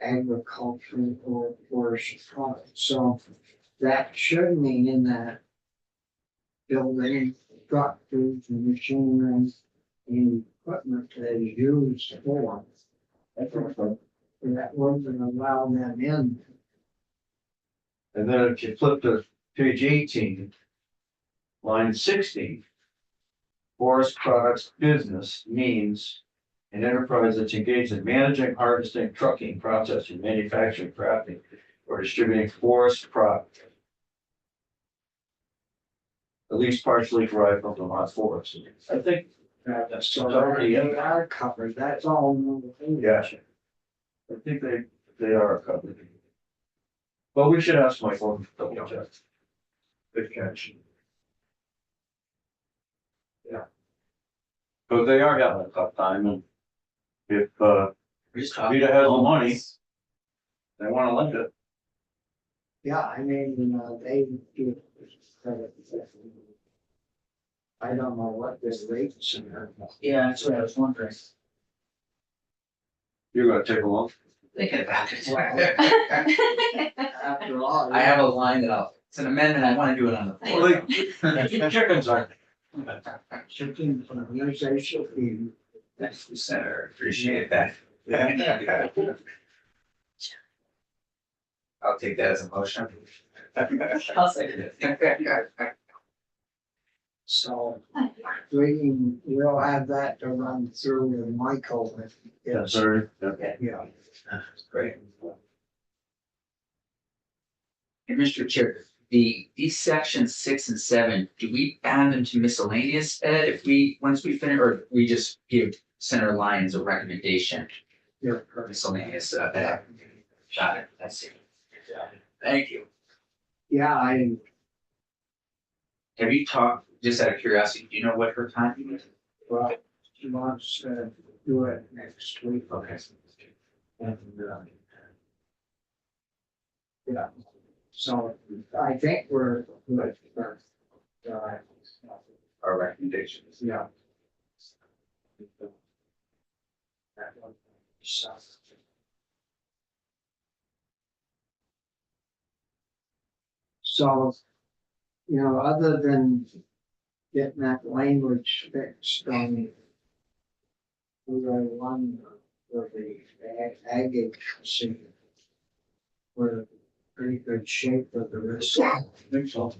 Agricultural or forest products, so that should mean in that. Building, structures, and machinery, and equipment that is used for. That wouldn't allow them in. And then if you flip to page 18, line 16. Forest products business means an enterprise that's engaged in managing, harvesting, trucking, processing, manufacturing, crafting, or distributing forest products. At least partially derived from Vermont forest. I think that's So already in they are covered, that's all. Gotcha. I think they are covered. But we should ask Michael to double check. Good catch. Yeah. But they are having a tough time, and if Vita has the money, they wanna lend it. Yeah, I mean, they do credit. I don't know what this rates are. Yeah, that's what I was wondering. You're gonna take a look. Thinking about it. After all. I have a line that it's an amendment, I wanna do it on the floor. Well, chickens are. Chicken organization fee. Thanks, Senator, appreciate that. I'll take that as a motion. I'll second it. So we'll have that to run through with Michael. Yeah, sorry. Yeah. Great. And Mr. Chair, these sections 6 and 7, do we add them to miscellaneous ed once we finish, or we just give Senator Lyons a recommendation? Yeah. For miscellaneous ed? Got it, I see. Thank you. Yeah, Have you talked, just out of curiosity, do you know what her timing is? well, she wants to do it next week. Okay. And, yeah, so I think we're good for, Our recommendations. yeah. That one, so. So, you know, other than getting that language fixed on we are one for the ag agency. We're in pretty good shape for the rest. I think so.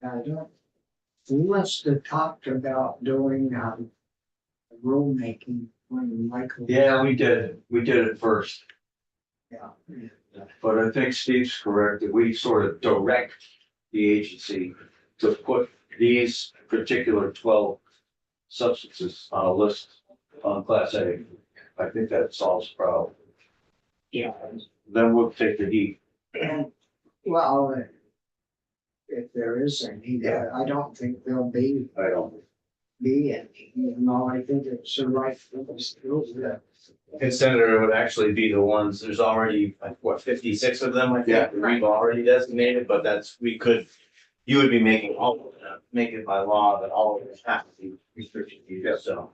I don't, we must have talked about doing, rulemaking when Michael. Yeah, we did it first, Yeah. but I think Steve's correct, that we sort of direct the agency to put these particular 12 substances on a list on Class A. I think that solves the problem. Yeah. Then we'll take the heat. And, well, if there is any, I don't think there'll be I don't. any, even though I think it's the right thing to do. And Senator, it would actually be the ones, there's already, like, what, 56 of them, I think, Yeah. that we've already designated, but you would be making all of them, make it by law that all of them have to be restricted use, so.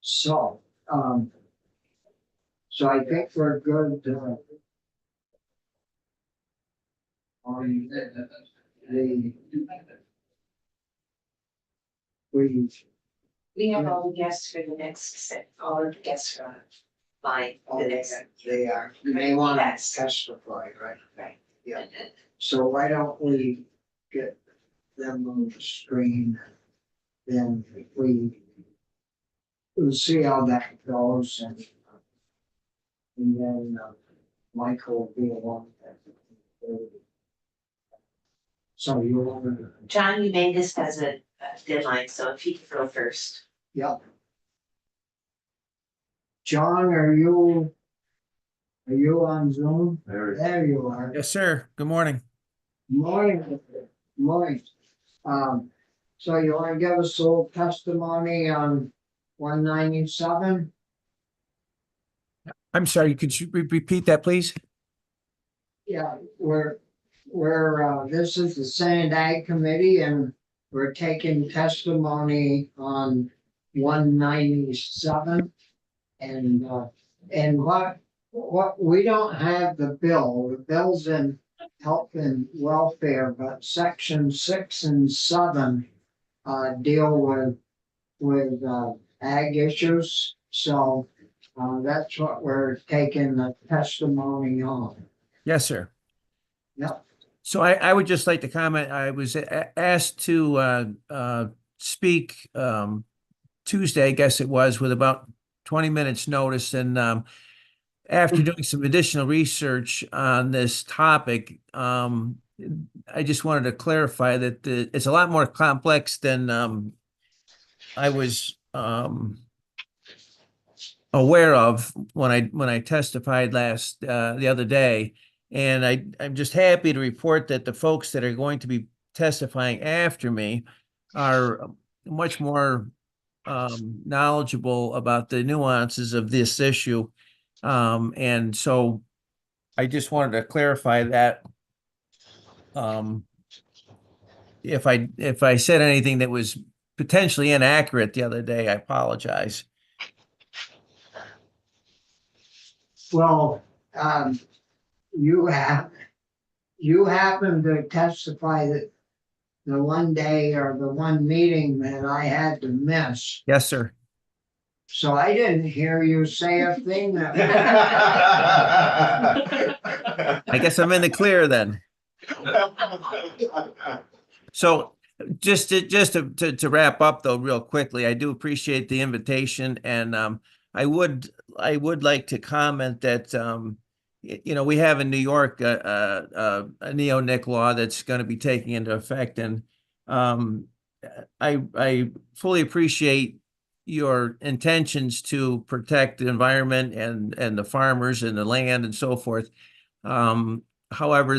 So, so I think we're good, on the, We have all the guests for the next set, all of the guests from my, the next. they are, they want Yes. to testify, right? Right. Yeah. So why don't we get them on the screen? Then we'll see how that goes and then Michael will be the one that. So you want to, John, you made this as a deadline, so if you could go first. yep. John, are you on Zoom? There you are. Yes, sir. Good morning. Morning, morning. So you want to give us a little testimony on 197? I'm sorry, could you repeat that, please? Yeah, this is the Sand Ag Committee and we're taking testimony on 197. And what, we don't have the bill's in health and welfare, but section 6 and 7 deal with ag issues. So that's what we're taking the testimony on. Yes, sir. Yep. So I would just like to comment, I was asked to speak Tuesday, I guess it was, with about 20 minutes notice. And after doing some additional research on this topic, I just wanted to clarify that it's a lot more complex than I was aware of when I testified the other day. And I'm just happy to report that the folks that are going to be testifying after me are much more knowledgeable about the nuances of this issue. And so I just wanted to clarify that. If I said anything that was potentially inaccurate the other day, I apologize. Well, you happened to testify that the one day or the one meeting that I had to miss. Yes, sir. So I didn't hear you say a thing that. I guess I'm in the clear then. So just to wrap up though, real quickly, I do appreciate the invitation, and I would like to comment that we have in New York a neo-nic law that's going to be taking into effect, and I fully appreciate your intentions to protect the environment and the farmers and the land and so forth. However,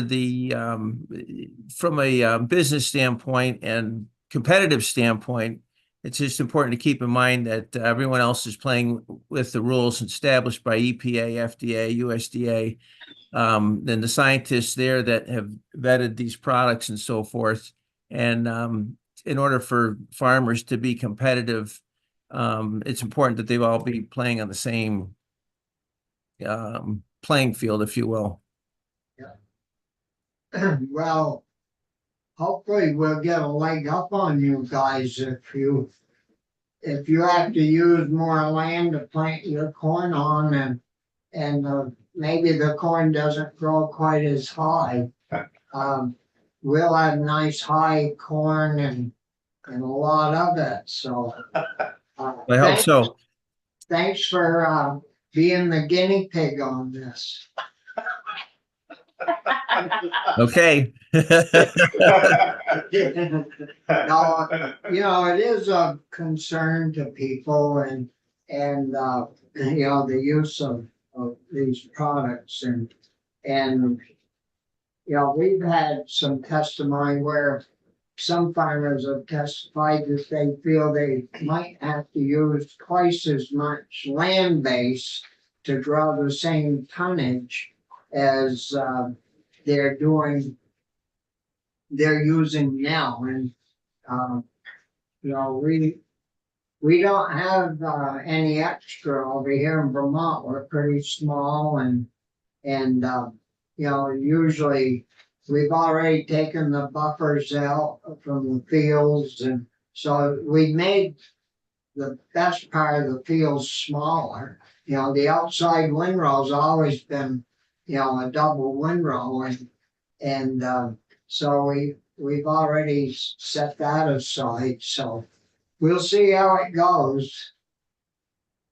from a business standpoint and competitive standpoint, it's just important to keep in mind that everyone else is playing with the rules established by EPA, FDA, USDA, and the scientists there that have vetted these products and so forth. And in order for farmers to be competitive, it's important that they all be playing on the same playing field, if you will. Well, hopefully we'll get a leg up on you guys if you have to use more land to plant your corn on, and maybe the corn doesn't grow quite as high. We'll have nice high corn and a lot of it, so. I hope so. Thanks for being the guinea pig on this. Okay. No, it is a concern to people and the use of these products and we've had some testimony where some farmers have testified that they feel they might have to use twice as much land base to grow the same tonnage as they're using now. And we don't have any extra over here in Vermont. We're pretty small and usually we've already taken the buffers out from the fields, and so we made the best part of the fields smaller. The outside windrow's always been, a double windrow, and so we've already set that aside. So we'll see how it goes.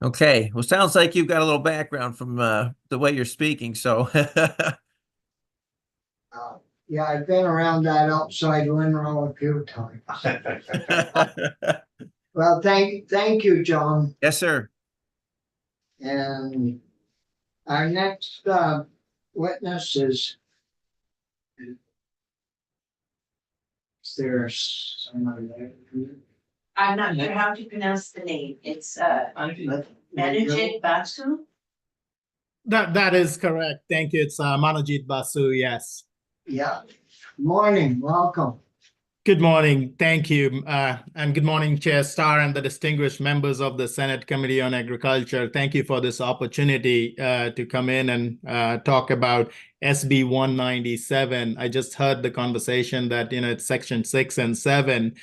Okay. Well, sounds like you've got a little background from the way you're speaking. So. Yeah, I've been around that outside windrow a few times. Well, thank you, John. Yes, sir. And our next witness is there somebody there? I'm not sure how to pronounce the name. It's Manojit Basu. That is correct. Thank you. It's Manojit Basu. Yes. Yeah. Morning. Welcome. Good morning. Thank you. And good morning, Chair Starr and the distinguished members of the Senate Committee on Agriculture. Thank you for this opportunity to come in and talk about SB 197. I just heard the conversation that, it's section 6 and 7.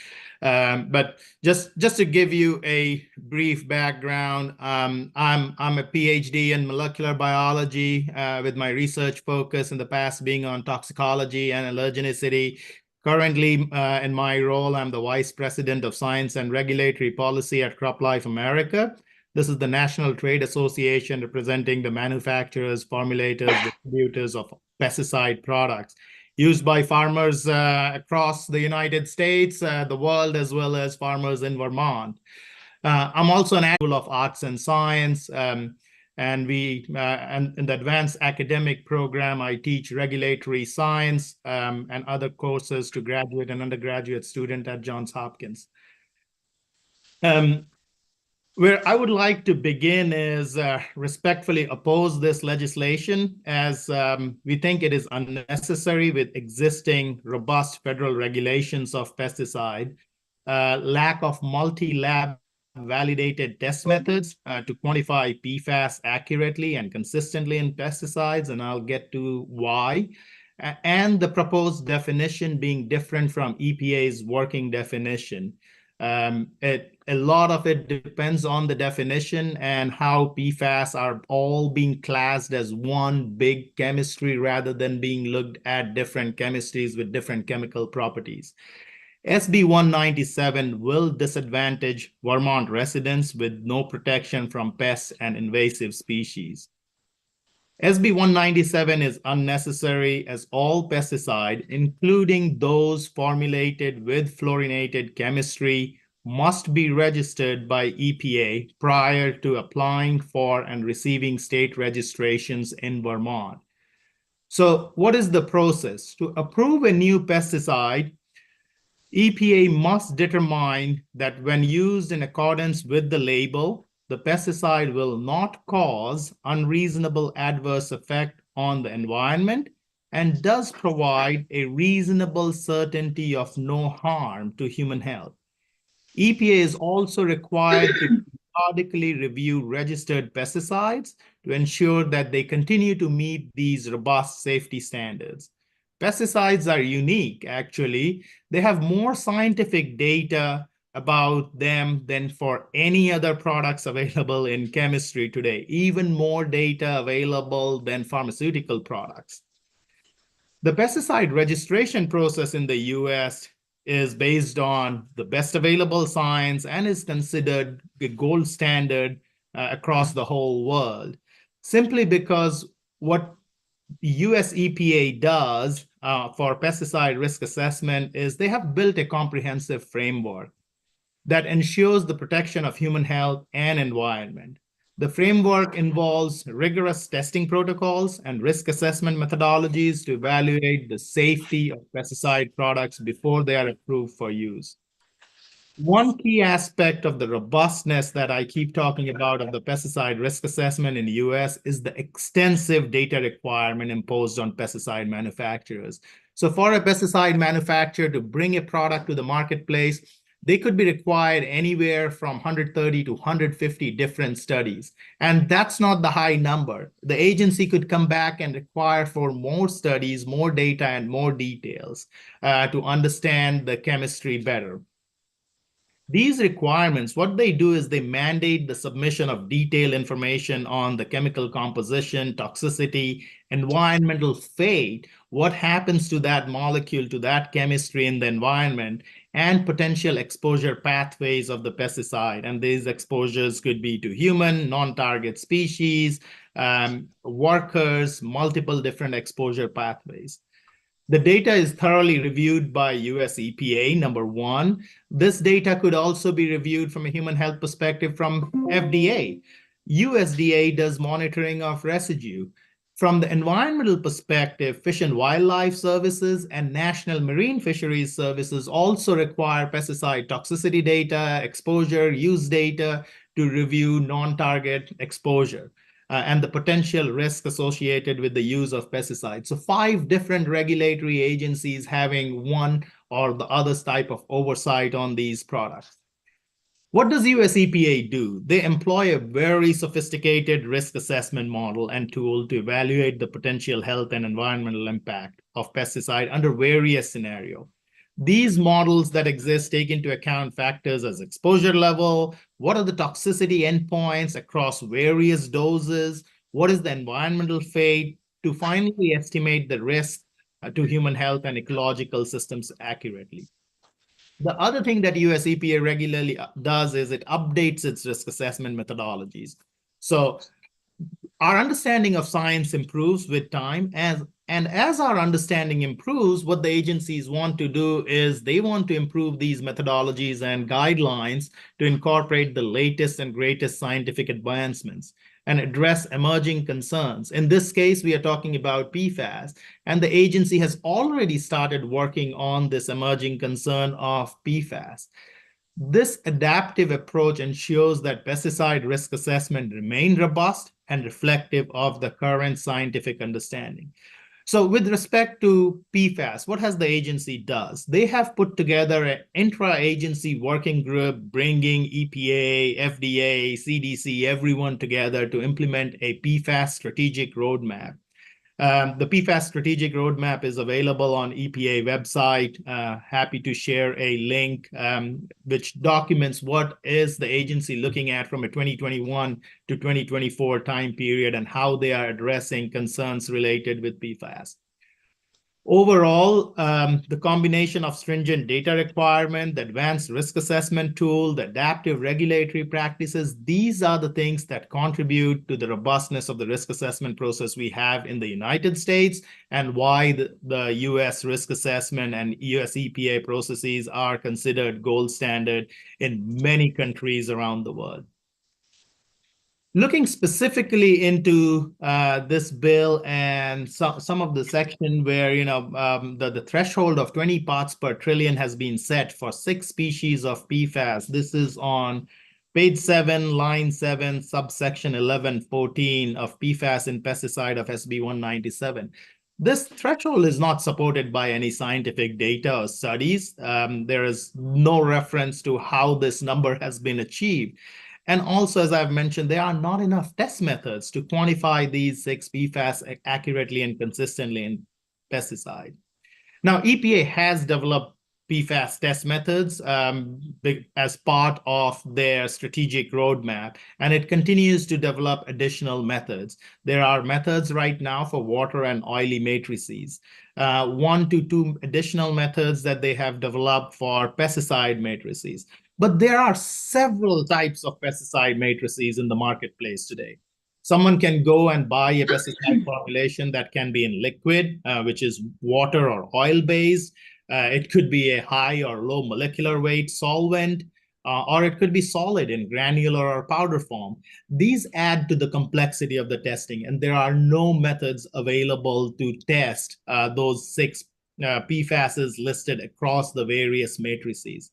But just to give you a brief background, I'm a PhD in molecular biology with my research focus in the past being on toxicology and allergenicity. Currently, in my role, I'm the Vice President of Science and Regulatory Policy at CropLife America. This is the National Trade Association representing the manufacturers, formulators, distributors of pesticide products used by farmers across the United States, the world, as well as farmers in Vermont. I'm also an School of Arts and Science, and in the advanced academic program, I teach regulatory science and other courses to graduate and undergraduate students at Johns Hopkins. Where I would like to begin is respectfully oppose this legislation, as we think it is unnecessary with existing robust federal regulations of pesticide, lack of multi-lab validated test methods to quantify PFAS accurately and consistently in pesticides, and I'll get to why, and the proposed definition being different from EPA's working definition. A lot of it depends on the definition and how PFAS are all being classed as one big chemistry rather than being looked at different chemistries with different chemical properties. SB 197 will disadvantage Vermont residents with no protection from pests and invasive species. SB 197 is unnecessary as all pesticide, including those formulated with fluorinated chemistry, must be registered by EPA prior to applying for and receiving state registrations in Vermont. So what is the process? To approve a new pesticide, EPA must determine that when used in accordance with the label, the pesticide will not cause unreasonable adverse effect on the environment and does provide a reasonable certainty of no harm to human health. EPA is also required to periodically review registered pesticides to ensure that they continue to meet these robust safety standards. Pesticides are unique, actually. They have more scientific data about them than for any other products available in chemistry today, even more data available than pharmaceutical products. The pesticide registration process in the US is based on the best available science and is considered the gold standard across the whole world, simply because what US EPA does for pesticide risk assessment is they have built a comprehensive framework that ensures the protection of human health and environment. The framework involves rigorous testing protocols and risk assessment methodologies to evaluate the safety of pesticide products before they are approved for use. One key aspect of the robustness that I keep talking about of the pesticide risk assessment in the US is the extensive data requirement imposed on pesticide manufacturers. So for a pesticide manufacturer to bring a product to the marketplace, they could be required anywhere from 130 to 150 different studies. And that's not the high number. The agency could come back and require for more studies, more data, and more details to understand the chemistry better. These requirements, what they do is they mandate the submission of detailed information on the chemical composition, toxicity, environmental fate, what happens to that molecule, to that chemistry in the environment, and potential exposure pathways of the pesticide. And these exposures could be to human, non-target species, workers, multiple different exposure pathways. The data is thoroughly reviewed by US EPA, number one. This data could also be reviewed from a human health perspective from FDA. USDA does monitoring of residue. From the environmental perspective, Fish and Wildlife Services and National Marine Fisheries Services also require pesticide toxicity data, exposure, use data to review non-target exposure. And the potential risk associated with the use of pesticides. So 5 different regulatory agencies having one or the other type of oversight on these products. What does US EPA do? They employ a very sophisticated risk assessment model and tool to evaluate the potential health and environmental impact of pesticide under various scenarios. These models that exist take into account factors as exposure level, what are the toxicity endpoints across various doses, what is the environmental fate, to finally estimate the risk to human health and ecological systems accurately. The other thing that US EPA regularly does is it updates its risk assessment methodologies. So our understanding of science improves with time, and as our understanding improves, what the agencies want to do is they want to improve these methodologies and guidelines to incorporate the latest and greatest scientific advancements and address emerging concerns. In this case, we are talking about PFAS, and the agency has already started working on this emerging concern of PFAS. This adaptive approach ensures that pesticide risk assessment remain robust and reflective of the current scientific understanding. So with respect to PFAS, what has the agency does? They have put together an intra-agency working group bringing EPA, FDA, CDC, everyone together to implement a PFAS strategic roadmap. The PFAS strategic roadmap is available on EPA website. Happy to share a link which documents what is the agency looking at from a 2021 to 2024 time period and how they are addressing concerns related with PFAS. Overall, the combination of stringent data requirement, the advanced risk assessment tool, the adaptive regulatory practices, these are the things that contribute to the robustness of the risk assessment process we have in the United States and why the US risk assessment and US EPA processes are considered gold standard in many countries around the world. Looking specifically into this bill and some of the section where the threshold of 20 parts per trillion has been set for 6 species of PFAS. This is on page 7, line 7, subsection 1114 of PFAS in pesticide of SB 197. This threshold is not supported by any scientific data or studies. There is no reference to how this number has been achieved. And also, as I've mentioned, there are not enough test methods to quantify these 6 PFAS accurately and consistently in pesticide. Now, EPA has developed PFAS test methods as part of their strategic roadmap, and it continues to develop additional methods. There are methods right now for water and oily matrices. 1 to 2 additional methods that they have developed for pesticide matrices. But there are several types of pesticide matrices in the marketplace today. Someone can go and buy a pesticide formulation that can be in liquid, which is water or oil-based. It could be a high or low molecular weight solvent, or it could be solid in granular or powder form. These add to the complexity of the testing, and there are no methods available to test those 6 PFASs listed across the various matrices.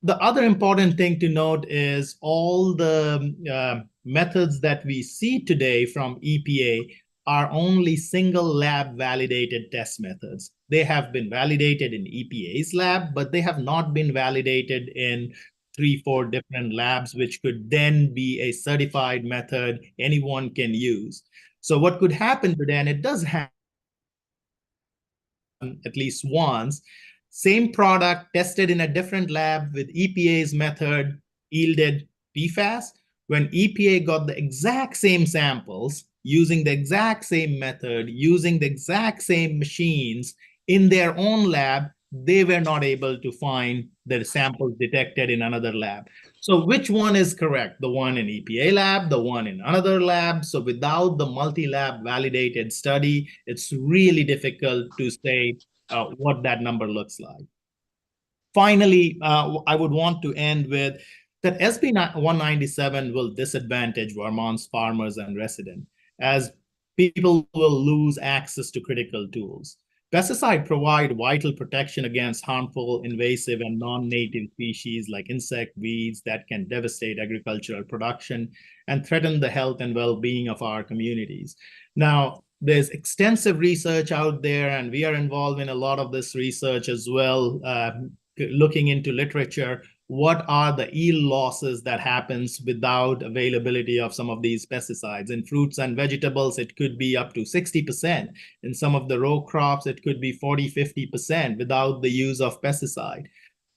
The other important thing to note is all the methods that we see today from EPA are only single lab validated test methods. They have been validated in EPA's lab, but they have not been validated in 3-4 different labs, which could then be a certified method anyone can use. So what could happen today, and it does happen at least once, same product tested in a different lab with EPA's method yielded PFAS. When EPA got the exact same samples, using the exact same method, using the exact same machines in their own lab, they were not able to find the samples detected in another lab. So which one is correct? The one in EPA lab, the one in another lab? So without the multi-lab validated study, it's really difficult to say what that number looks like. Finally, I would want to end with that SB 197 will disadvantage Vermont's farmers and residents, as people will lose access to critical tools. Pesticides provide vital protection against harmful, invasive, and non-native species like insect weeds that can devastate agricultural production and threaten the health and well-being of our communities. Now, there's extensive research out there, and we are involved in a lot of this research as well, looking into literature. What are the yield losses that happens without availability of some of these pesticides? In fruits and vegetables, it could be up to 60%. In some of the row crops, it could be 40-50% without the use of pesticide.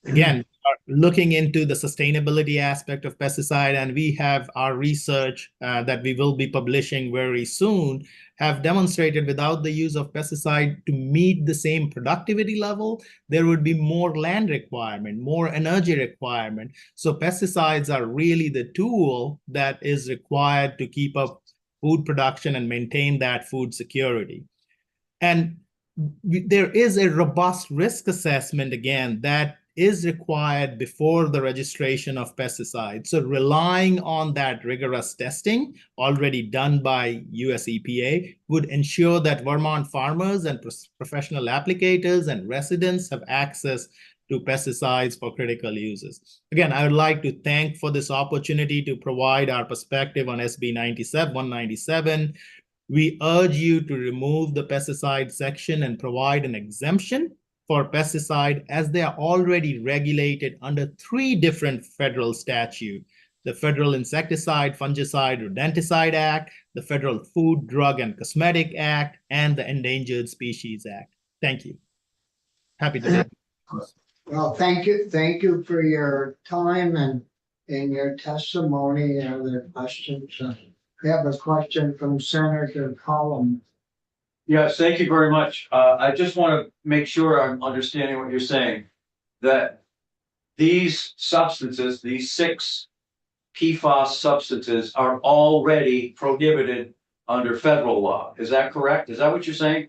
Again, looking into the sustainability aspect of pesticide, and we have our research that we will be publishing very soon, have demonstrated without the use of pesticide to meet the same productivity level, there would be more land requirement, more energy requirement. So pesticides are really the tool that is required to keep up food production and maintain that food security. And there is a robust risk assessment, again, that is required before the registration of pesticides. So relying on that rigorous testing already done by US EPA would ensure that Vermont farmers and professional applicators and residents have access to pesticides for critical uses. Again, I would like to thank for this opportunity to provide our perspective on SB 197. We urge you to remove the pesticide section and provide an exemption for pesticide as they are already regulated under 3 different federal statutes: the Federal Insecticide, Fungicide, Rodenticide Act, the Federal Food, Drug, and Cosmetic Act, and the Endangered Species Act. Thank you. Happy to take. Well, thank you for your time and your testimony and other questions. We have a question from Senator Collins. Yes, thank you very much. I just want to make sure I'm understanding what you're saying, that these substances, these 6 PFAS substances are already prohibited under federal law. Is that correct? Is that what you're saying?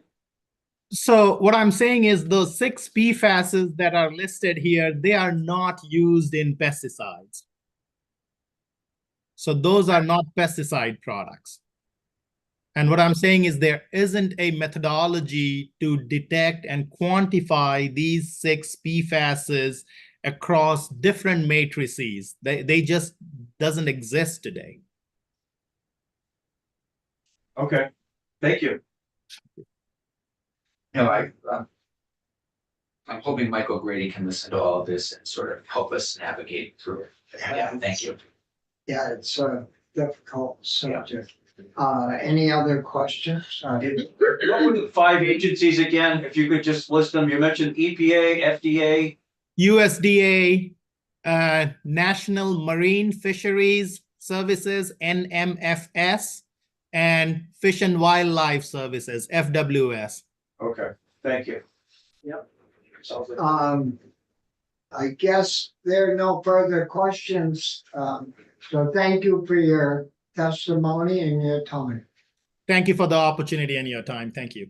So what I'm saying is those 6 PFASs that are listed here, they are not used in pesticides. So those are not pesticide products. And what I'm saying is there isn't a methodology to detect and quantify these 6 PFASs across different matrices. They just doesn't exist today. Okay, thank you. No, I'm hoping Michael Grady can listen to all of this and sort of help us navigate through it. Yeah, thank you. Yeah, it's a difficult subject. Any other questions? What were the 5 agencies again? If you could just list them. You mentioned EPA, FDA. USDA, National Marine Fisheries Services, NMFS, and Fish and Wildlife Services, FWS. Okay, thank you. Yep. I guess there are no further questions. So thank you for your testimony and your time. Thank you for the opportunity and your time. Thank you.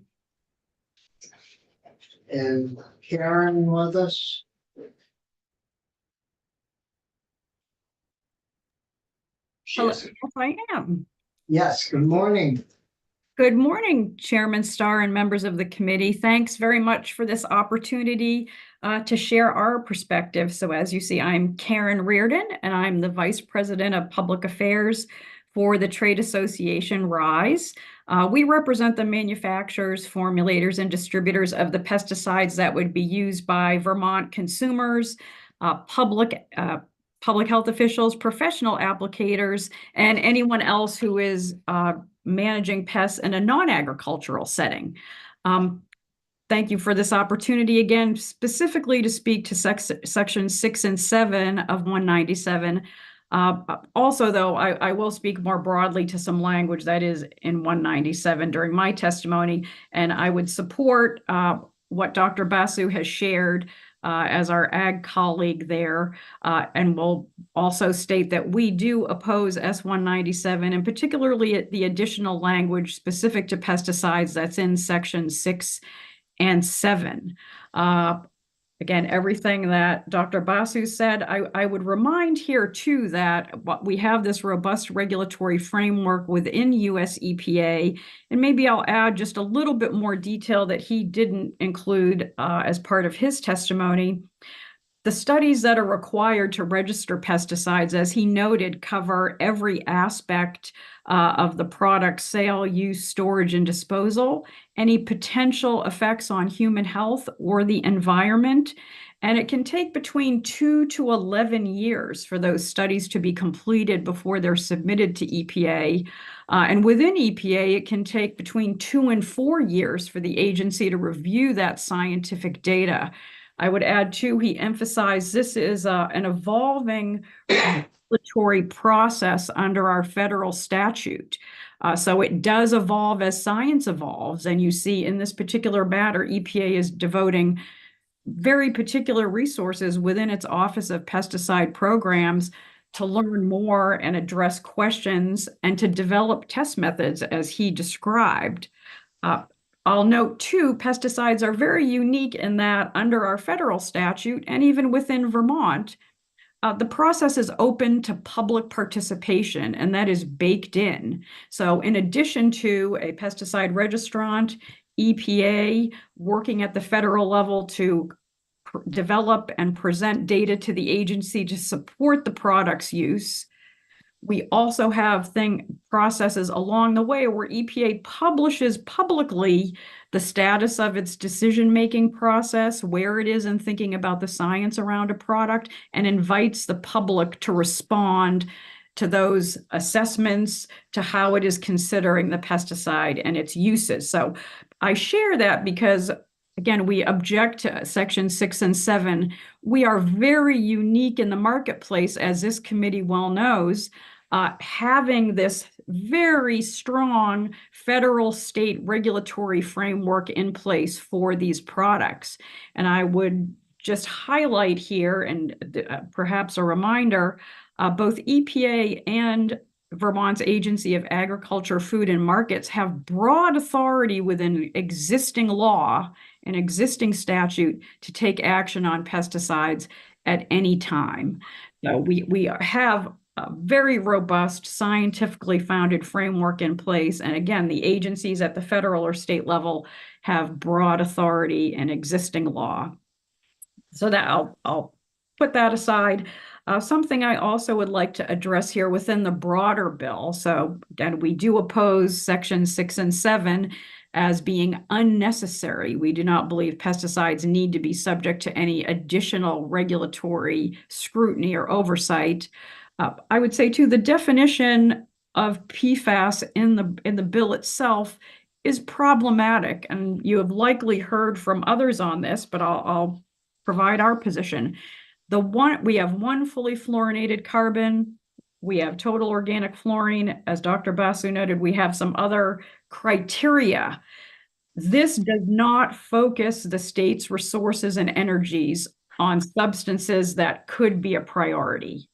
And Karen with us? Hello, yes, I am. Yes, good morning. Good morning, Chairman Starr and members of the committee. Thanks very much for this opportunity to share our perspective. So as you see, I'm Karen Reardon, and I'm the Vice President of Public Affairs for the trade association RISE. We represent the manufacturers, formulators, and distributors of the pesticides that would be used by Vermont consumers, public health officials, professional applicators, and anyone else who is managing pests in a non-agricultural setting. Thank you for this opportunity again, specifically to speak to section 6 and 7 of 197. Also, though, I will speak more broadly to some language that is in 197 during my testimony, and I would support what Dr. Basu has shared as our ag colleague there, and will also state that we do oppose S197, and particularly the additional language specific to pesticides that's in section 6 and 7. Again, everything that Dr. Basu said, I would remind here too that we have this robust regulatory framework within US EPA, and maybe I'll add just a little bit more detail that he didn't include as part of his testimony. The studies that are required to register pesticides, as he noted, cover every aspect of the product sale, use, storage, and disposal, any potential effects on human health or the environment. And it can take between 2 to 11 years for those studies to be completed before they're submitted to EPA. And within EPA, it can take between 2 and 4 years for the agency to review that scientific data. I would add too, he emphasized this is an evolving regulatory process under our federal statute. So it does evolve as science evolves. And you see in this particular matter, EPA is devoting very particular resources within its Office of Pesticide Programs to learn more and address questions and to develop test methods as he described. I'll note too, pesticides are very unique in that under our federal statute and even within Vermont, the process is open to public participation, and that is baked in. So in addition to a pesticide registrant, EPA working at the federal level to develop and present data to the agency to support the product's use. We also have processes along the way where EPA publishes publicly the status of its decision-making process, where it is in thinking about the science around a product, and invites the public to respond to those assessments, to how it is considering the pesticide and its uses. So I share that because, again, we object to Section 6 and 7. We are very unique in the marketplace, as this committee well knows, having this very strong federal state regulatory framework in place for these products. And I would just highlight here, and perhaps a reminder, both EPA and Vermont's Agency of Agriculture, Food and Markets have broad authority within existing law and existing statute to take action on pesticides at any time. So we have a very robust, scientifically founded framework in place. And again, the agencies at the federal or state level have broad authority and existing law. So that I'll put that aside. Something I also would like to address here within the broader bill. So again, we do oppose Section 6 and 7 as being unnecessary. We do not believe pesticides need to be subject to any additional regulatory scrutiny or oversight. I would say too, the definition of PFAS in the bill itself is problematic, and you have likely heard from others on this, but I'll provide our position. We have one fully fluorinated carbon. We have total organic fluorine. As Dr. Basu noted, we have some other criteria. This does not focus the state's resources and energies on substances that could be a priority.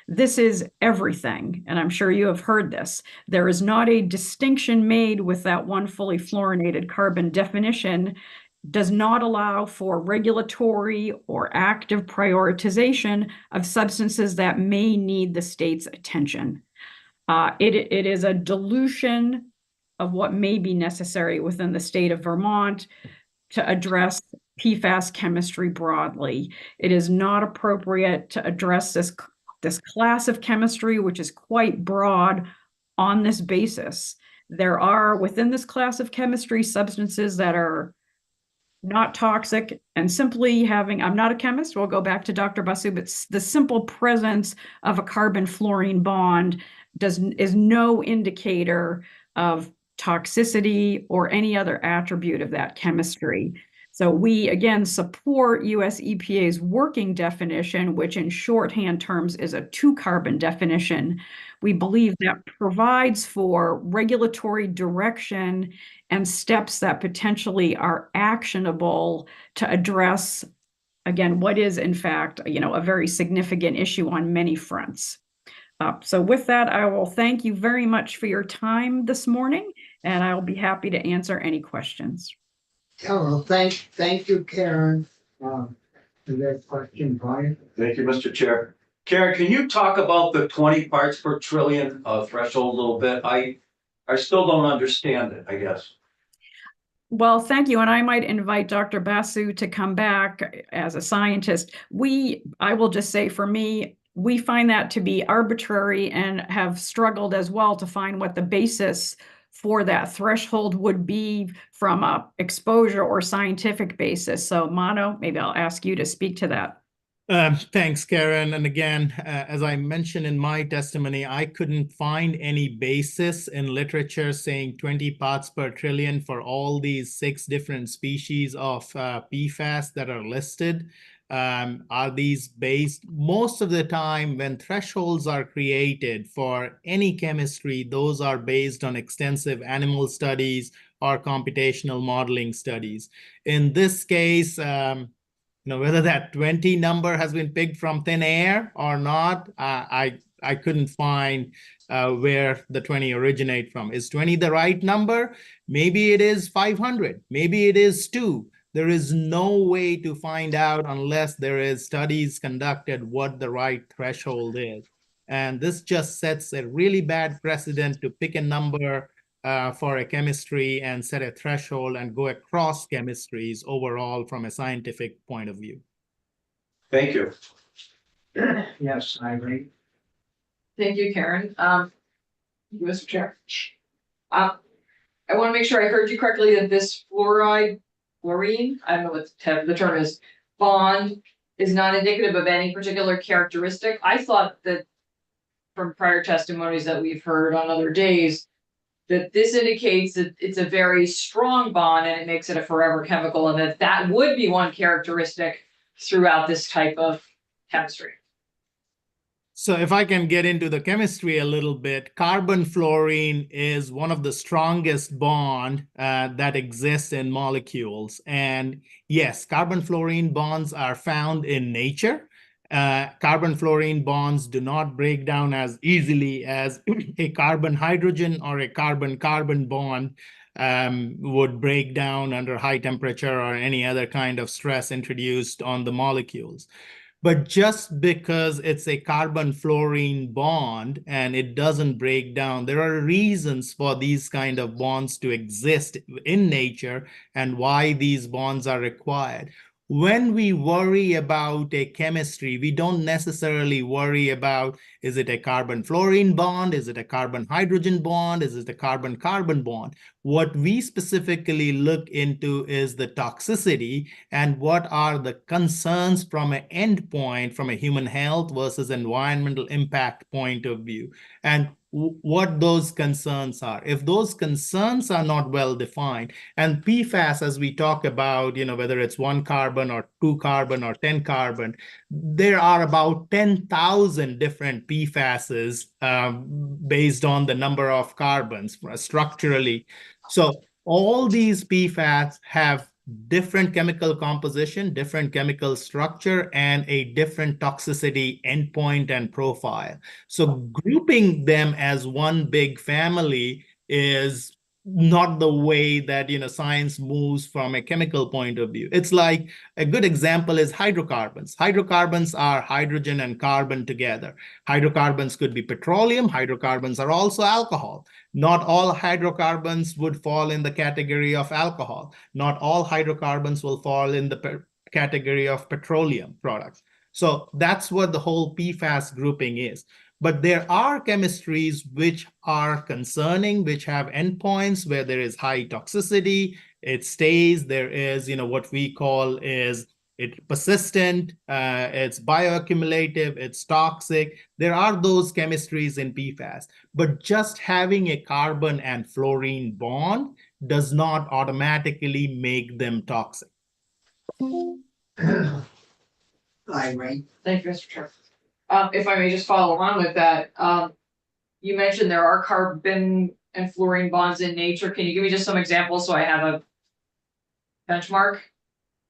This is everything, and I'm sure you have heard this. There is not a distinction made with that one fully fluorinated carbon definition. Does not allow for regulatory or active prioritization of substances that may need the state's attention. It is a dilution of what may be necessary within the state of Vermont to address PFAS chemistry broadly. It is not appropriate to address this class of chemistry, which is quite broad, on this basis. There are, within this class of chemistry, substances that are not toxic, and simply having, I'm not a chemist, we'll go back to Dr. Basu, but the simple presence of a carbon fluorine bond is no indicator of toxicity or any other attribute of that chemistry. So we, again, support US EPA's working definition, which in shorthand terms is a 2-carbon definition. We believe that provides for regulatory direction and steps that potentially are actionable to address, again, what is in fact, a very significant issue on many fronts. So with that, I will thank you very much for your time this morning, and I will be happy to answer any questions. Yeah, well, thank you, Karen, for that question, Brian. Thank you, Mr. Chair. Karen, can you talk about the 20 parts per trillion threshold a little bit? I still don't understand it, I guess. Well, thank you. And I might invite Dr. Basu to come back as a scientist. I will just say, for me, we find that to be arbitrary and have struggled as well to find what the basis for that threshold would be from a exposure or scientific basis. So Mano, maybe I'll ask you to speak to that. Thanks, Karen. And again, as I mentioned in my testimony, I couldn't find any basis in literature saying 20 parts per trillion for all these 6 different species of PFAS that are listed. Are these based? Most of the time when thresholds are created for any chemistry, those are based on extensive animal studies or computational modeling studies. In this case, whether that 20 number has been picked from thin air or not, I couldn't find where the 20 originate from. Is 20 the right number? Maybe it is 500. Maybe it is 2. There is no way to find out unless there is studies conducted what the right threshold is. And this just sets a really bad precedent to pick a number for a chemistry and set a threshold and go across chemistries overall from a scientific point of view. Thank you. Yes, Irene. Thank you, Karen. Mr. Chair. I want to make sure I heard you correctly that this fluorine, I don't know what the term is, bond is not indicative of any particular characteristic. I thought that from prior testimonies that we've heard on other days, that this indicates that it's a very strong bond and it makes it a forever chemical, and that would be one characteristic throughout this type of chemistry. So if I can get into the chemistry a little bit, carbon fluorine is one of the strongest bond that exists in molecules. And yes, carbon fluorine bonds are found in nature. Carbon fluorine bonds do not break down as easily as a carbon hydrogen or a carbon carbon bond would break down under high temperature or any other kind of stress introduced on the molecules. But just because it's a carbon fluorine bond and it doesn't break down, there are reasons for these kind of bonds to exist in nature and why these bonds are required. When we worry about a chemistry, we don't necessarily worry about, is it a carbon fluorine bond? Is it a carbon hydrogen bond? Is it a carbon carbon bond? What we specifically look into is the toxicity and what are the concerns from an endpoint, from a human health versus environmental impact point of view, and what those concerns are. If those concerns are not well defined, and PFAS, as we talk about, whether it's 1 carbon or 2 carbon or 10 carbon, there are about 10,000 different PFASs based on the number of carbons structurally. So all these PFAS have different chemical composition, different chemical structure, and a different toxicity endpoint and profile. So grouping them as one big family is not the way that science moves from a chemical point of view. It's like a good example is hydrocarbons. Hydrocarbons are hydrogen and carbon together. Hydrocarbons could be petroleum. Hydrocarbons are also alcohol. Not all hydrocarbons would fall in the category of alcohol. Not all hydrocarbons will fall in the category of petroleum products. So that's what the whole PFAS grouping is. But there are chemistries which are concerning, which have endpoints where there is high toxicity, it stays, there is, what we call is it's persistent, it's bioaccumulative, it's toxic. There are those chemistries in PFAS, but just having a carbon and fluorine bond does not automatically make them toxic. Irene. Thank you, Mr. Chair. If I may just follow on with that, you mentioned there are carbon and fluorine bonds in nature. Can you give me just some examples so I have a benchmark?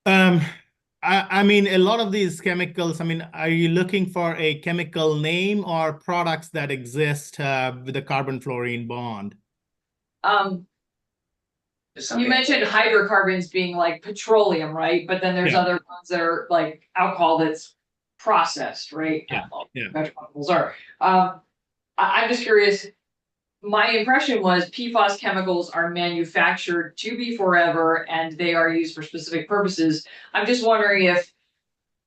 I mean, a lot of these chemicals, are you looking for a chemical name or products that exist with a carbon fluorine bond? You mentioned hydrocarbons being like petroleum, right? But then there's other ones that are like alcohol that's processed, right? Yeah. Petrochemicals are. I'm just curious. My impression was PFAS chemicals are manufactured to be forever and they are used for specific purposes. I'm just wondering if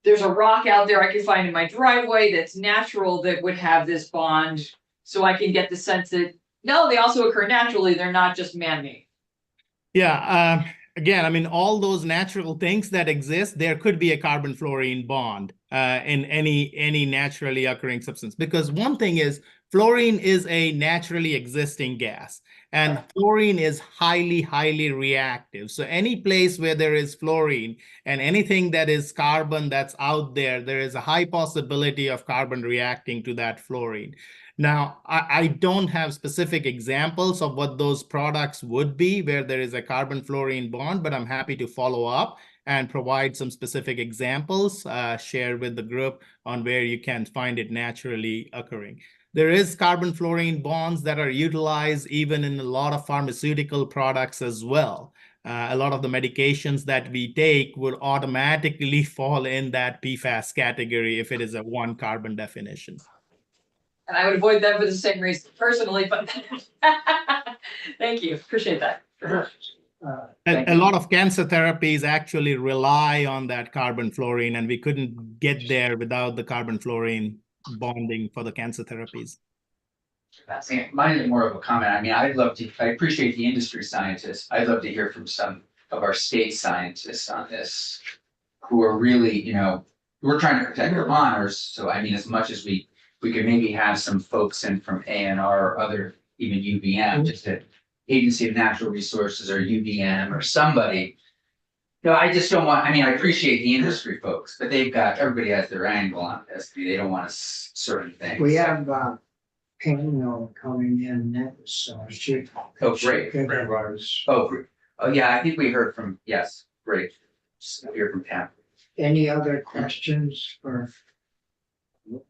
there's a rock out there I could find in my driveway that's natural that would have this bond, so I can get the sense that no, they also occur naturally. They're not just man-made. Yeah. Again, all those natural things that exist, there could be a carbon fluorine bond in any naturally occurring substance. Because one thing is, fluorine is a naturally existing gas, and fluorine is highly, highly reactive. So any place where there is fluorine and anything that is carbon that's out there, there is a high possibility of carbon reacting to that fluorine. Now, I don't have specific examples of what those products would be where there is a carbon fluorine bond, but I'm happy to follow up and provide some specific examples, share with the group on where you can find it naturally occurring. There is carbon fluorine bonds that are utilized even in a lot of pharmaceutical products as well. A lot of the medications that we take would automatically fall in that PFAS category if it is a 1 carbon definition. And I would avoid them for the same reason personally, but thank you. Appreciate that. Thank A you. lot of cancer therapies actually rely on that carbon fluorine, and we couldn't get there without the carbon fluorine bonding for the cancer therapies. Mine is more of a comment. I mean, I appreciate the industry scientists. I'd love to hear from some of our state scientists on this, who are really, we're trying to protect our honors. So I mean, as much as we could maybe have some folks in from ANR or other, even UVM, just a Agency of Natural Resources or UVM or somebody. No, I just don't want, I mean, I appreciate the industry folks, but everybody has their angle on this. They don't want certain things. We have, Pamela coming in next, so she. Oh, great. she could was- Oh, great. Oh, yeah, I think we heard from, yes, great. Just hear from Pam. Any other questions for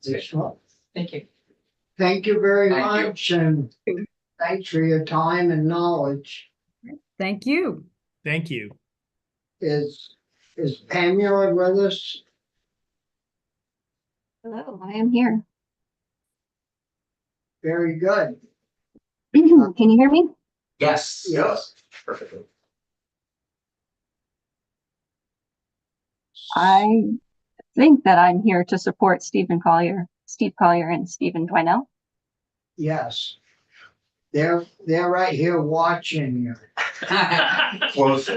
this one? Thank you. Thank you very Thank you. much, and thanks for your time and knowledge. Thank you. Thank you. Is Pamela with us? Hello, I am here. Very good. Can you hear me? Yes. Yes. Perfectly. I think that I'm here to support Steve Collier and Stephen Dwinell. Yes. They're right here watching you. Close.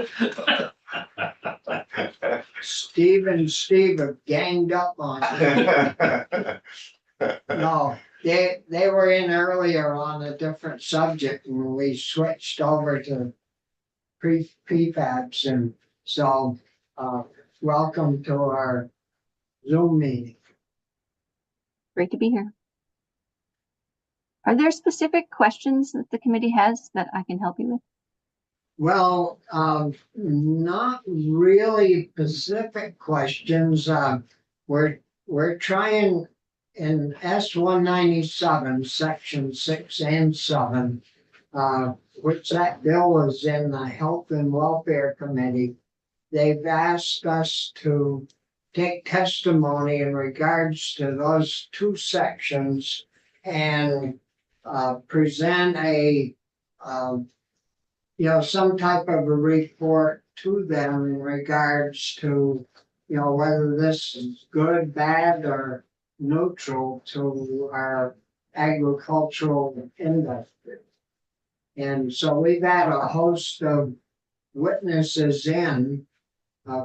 Steve and Steve have ganged up on you. No, they were in earlier on a different subject when we switched over to prefabs, and so welcome to our Zoom meeting. Great to be here. Are there specific questions that the committee has that I can help you with? Well, not really specific questions. We're trying in S-197, section 6 and 7, which that bill is in the Health and Welfare Committee. They've asked us to take testimony in regards to those two sections and present some type of a report to them in regards to, whether this is good, bad, or neutral to our agricultural industry. And so we've had a host of witnesses in,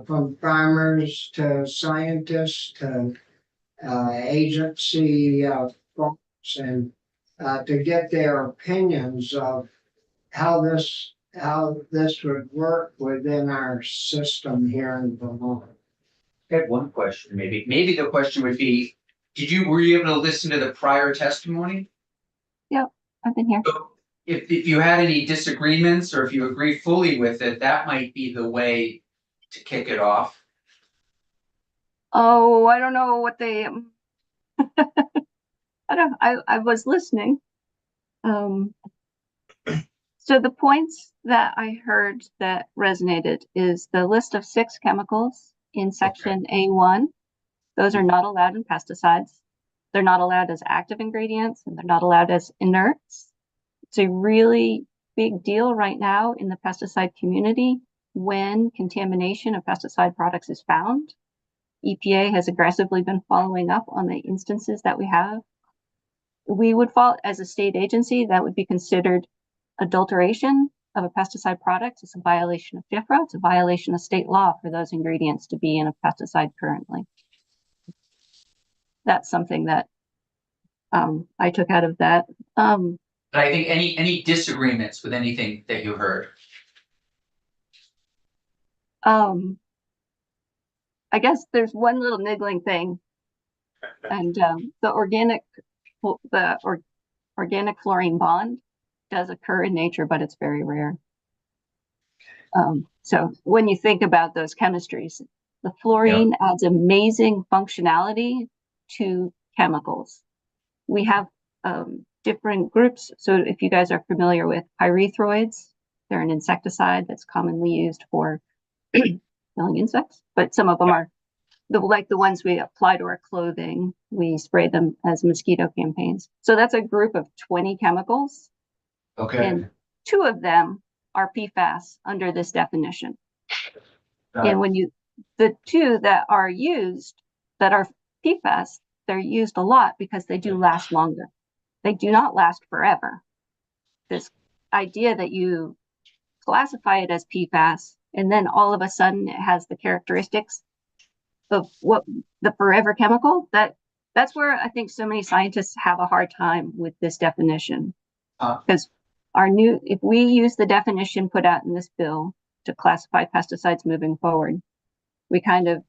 from farmers to scientists to agency folks, and to get their opinions of how this would work within our system here in Vermont. I had one question, maybe. Maybe the question would be, were you able to listen to the prior testimony? Yep, I've been here. So if you had any disagreements or if you agree fully with it, that might be the way to kick it off. Oh, I don't know what they I was listening. So the points that I heard that resonated is the list of 6 chemicals in section A1. Those are not allowed in pesticides. They're not allowed as active ingredients, and they're not allowed as inerts. It's a really big deal right now in the pesticide community when contamination of pesticide products is found. EPA has aggressively been following up on the instances that we have. We would fall as a state agency, that would be considered adulteration of a pesticide product. It's a violation of FIFRA. It's a violation of state law for those ingredients to be in a pesticide currently. That's something that I took out of that. But I think any disagreements with anything that you heard? I guess there's one little niggling thing, and the organic fluorine bond does occur in nature, but it's very rare. So when you think about those chemistries, the fluorine adds amazing functionality to chemicals. We have different groups. So if you guys are familiar with pyrethroids, they're an insecticide that's commonly used for killing insects, but some of them are like the ones we apply to our clothing. We spray them as mosquito campaigns. So that's a group of 20 chemicals. Okay. And 2 of them are PFAS under this definition. Got it. And when the two that are used, that are PFAS, they're used a lot because they do last longer. They do not last forever. This idea that you classify it as PFAS and then all of a sudden it has the characteristics of what the forever chemical, that's where I think so many scientists have a hard time with this definition. Because if we use the definition put out in this bill to classify pesticides moving forward, we kind of,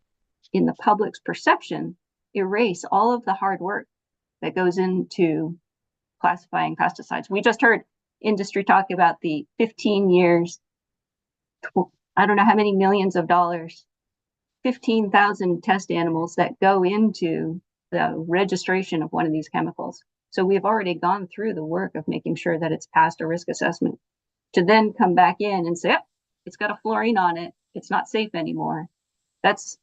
in the public's perception, erase all of the hard work that goes into classifying pesticides. We just heard industry talk about the 15 years, I don't know how many millions of dollars, 15,000 test animals that go into the registration of one of these chemicals. So we've already gone through the work of making sure that it's passed a risk assessment. To then come back in and say, yep, it's got a fluorine on it, it's not safe anymore. That's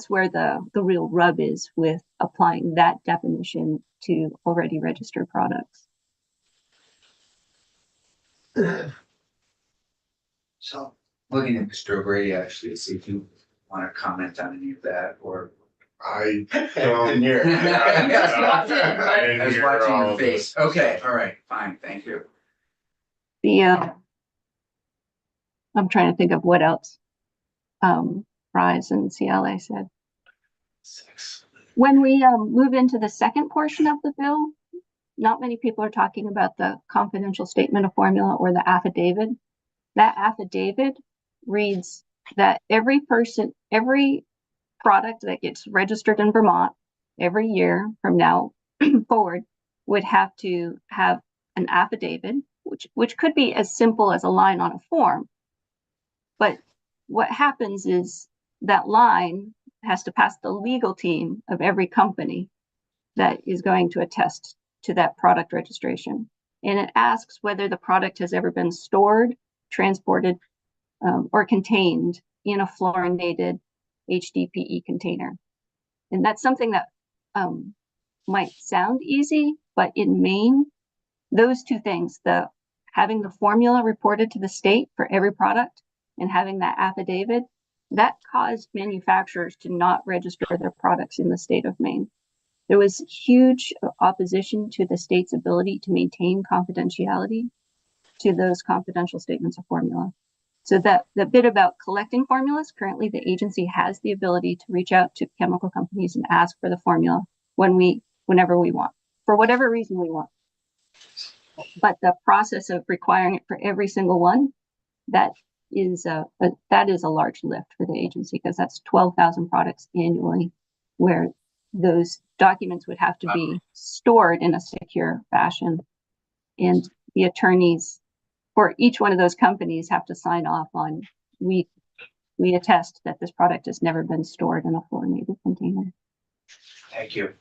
where the real rub is with applying that definition to already registered products. So, Looking at Mr. O'Grady, actually, to see if you want to comment on any of that, or. I don't hear. I was watching your face. Okay, all right, fine, thank you. I'm trying to think of what else Rise and CLA said. When we move into the second portion of the bill, not many people are talking about the confidential statement of formula or the affidavit. That affidavit reads that every product that gets registered in Vermont every year from now forward would have to have an affidavit, which could be as simple as a line on a form. But what happens is that line has to pass the legal team of every company that is going to attest to that product registration. And it asks whether the product has ever been stored, transported, or contained in a fluorinated HDPE container. And that's something that might sound easy, but in Maine, those two things, having the formula reported to the state for every product and having that affidavit, that caused manufacturers to not register their products in the state of Maine. There was huge opposition to the state's ability to maintain confidentiality to those confidential statements of formula. So the bit about collecting formulas, currently the agency has the ability to reach out to chemical companies and ask for the formula whenever we want, for whatever reason we want. But the process of requiring it for every single one, that is a large lift for the agency, because that's 12,000 products annually where those documents would have to be stored in a secure fashion. And the attorneys for each one of those companies have to sign off on, we attest that this product has never been stored in a fluorinated container. Thank you.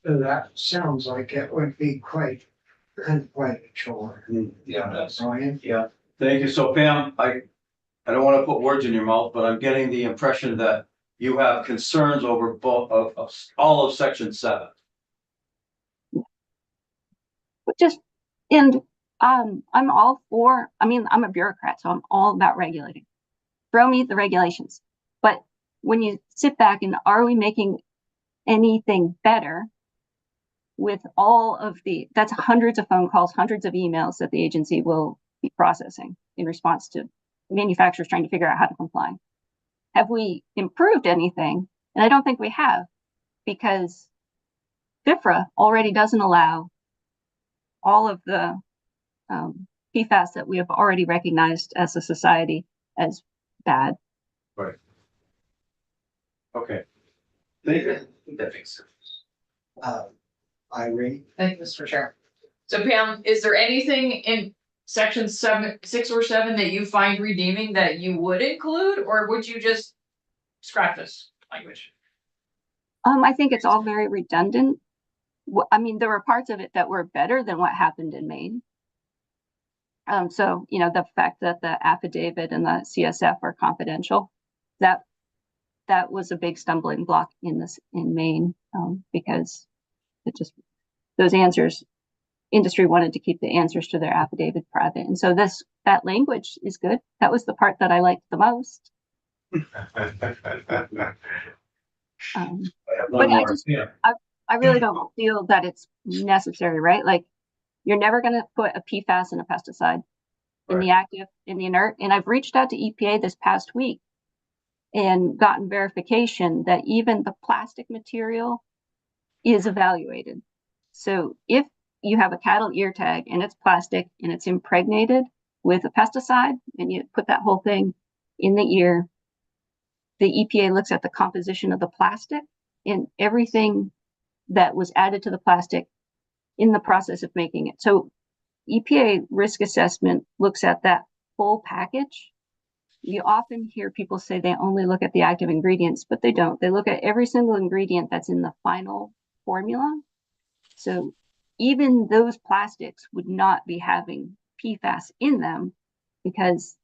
that sounds like it would be quite a chore. Yeah, that's, Brian? yeah, thank you. So Pam, I don't want to put words in your mouth, but I'm getting the impression that you have concerns over both of all of section 7. I'm all for, I'm a bureaucrat, so I'm all about regulating. Throw me the regulations. But when you sit back and are we making anything better with all of that's hundreds of phone calls, hundreds of emails that the agency will be processing in response to manufacturers trying to figure out how to comply. Have we improved anything? And I don't think we have, because FIFRA already doesn't allow all of the PFAS that we have already recognized as a society as bad. Right. Okay. Thank you. That makes sense. Irene? Thank you, Mr. Chair. So Pam, is there anything in section 6 or 7 that you find redeeming that you would include, or would you just scrap this language? I think it's all very redundant. There were parts of it that were better than what happened in Maine. So, the fact that the affidavit and the CSF are confidential, that was a big stumbling block in Maine, because those answers, industry wanted to keep the answers to their affidavit private. And so this that language is good. That was the part that I liked the most. But I just, I really don't feel that it's necessary, right? Like, you're never gonna put a PFAS in a pesticide, in the active, in the inert. And I've reached out to EPA this past week and gotten verification that even the plastic material is evaluated. So if you have a cattle ear tag and it's plastic and it's impregnated with a pesticide and you put that whole thing in the ear, the EPA looks at the composition of the plastic and everything that was added to the plastic in the process of making it. So EPA risk assessment looks at that full package. You often hear people say they only look at the active ingredients, but they don't. They look at every single ingredient that's in the final formula. So even those plastics would not be having PFAS in them because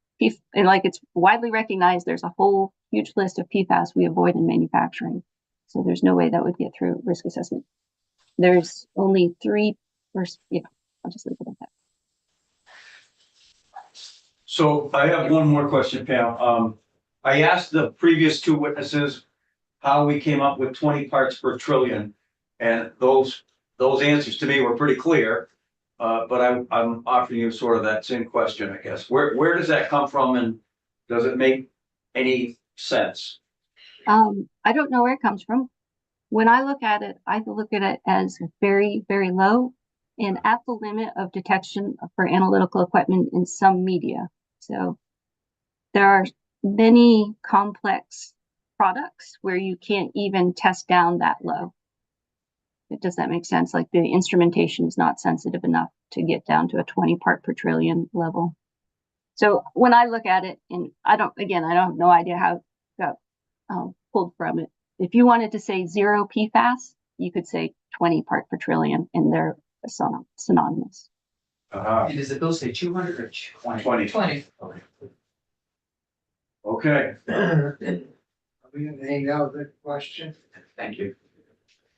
and like it's widely recognized, there's a whole huge list of PFAS we avoid in manufacturing. So there's no way that would get through risk assessment. There's only 3, or I'll just leave it at that. So I have one more question, Pam. I asked the previous 2 witnesses how we came up with 20 parts per trillion. And those answers to me were pretty clear. But I'm offering you sort of that same question, I guess. Where does that come from and does it make any sense? I don't know where it comes from. When I look at it, I look at it as very, very low and at the limit of detection for analytical equipment in some media. So there are many complex products where you can't even test down that low. Does that make sense? Like the instrumentation is not sensitive enough to get down to a 20 part per trillion level. So when I look at it, and I don't have no idea how it got pulled from it. If you wanted to say 0 PFAS, you could say 20 part per trillion, and they're synonymous. And does the bill say 200 or 20? 20. Okay. Okay. We have any other question? Thank you.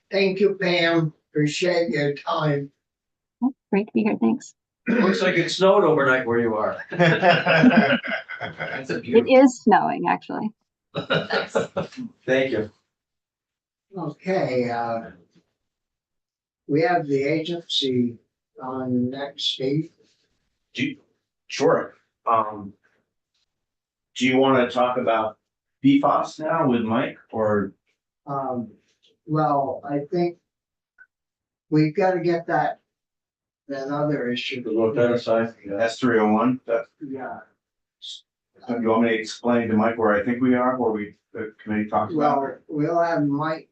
Thank you, Pam. Appreciate your time. Great to be here. Thanks. Looks like it snowed overnight where you are. That's a It beautiful. is snowing, actually. Thank you. Okay, we have the agency on next, Steve. Sure. Do you want to talk about PFAS now with Mike or? Well, I think we've got to get that other issue. The rodenticide, That's 301. Yeah, So you want me to explain to Mike where I think we are, where the committee talks about? well, we'll have Mike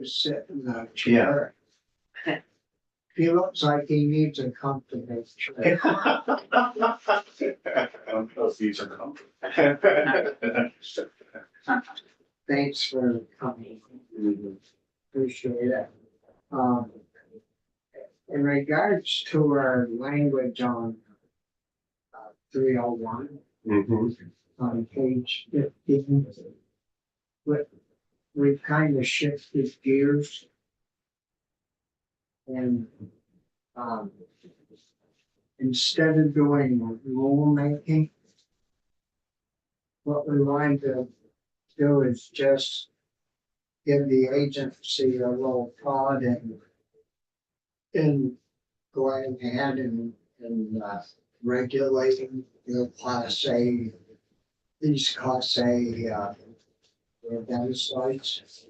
sit in the chair. He looks like he needs a comfortable chair. These are comfort. Thanks for coming. Appreciate it. In regards to our language on 301, on page 15, we've kind of shifted gears. And instead of doing rulemaking, what we want to do is just give the agency a little prod in going ahead and regulating the Class A, these Class A rodenticides.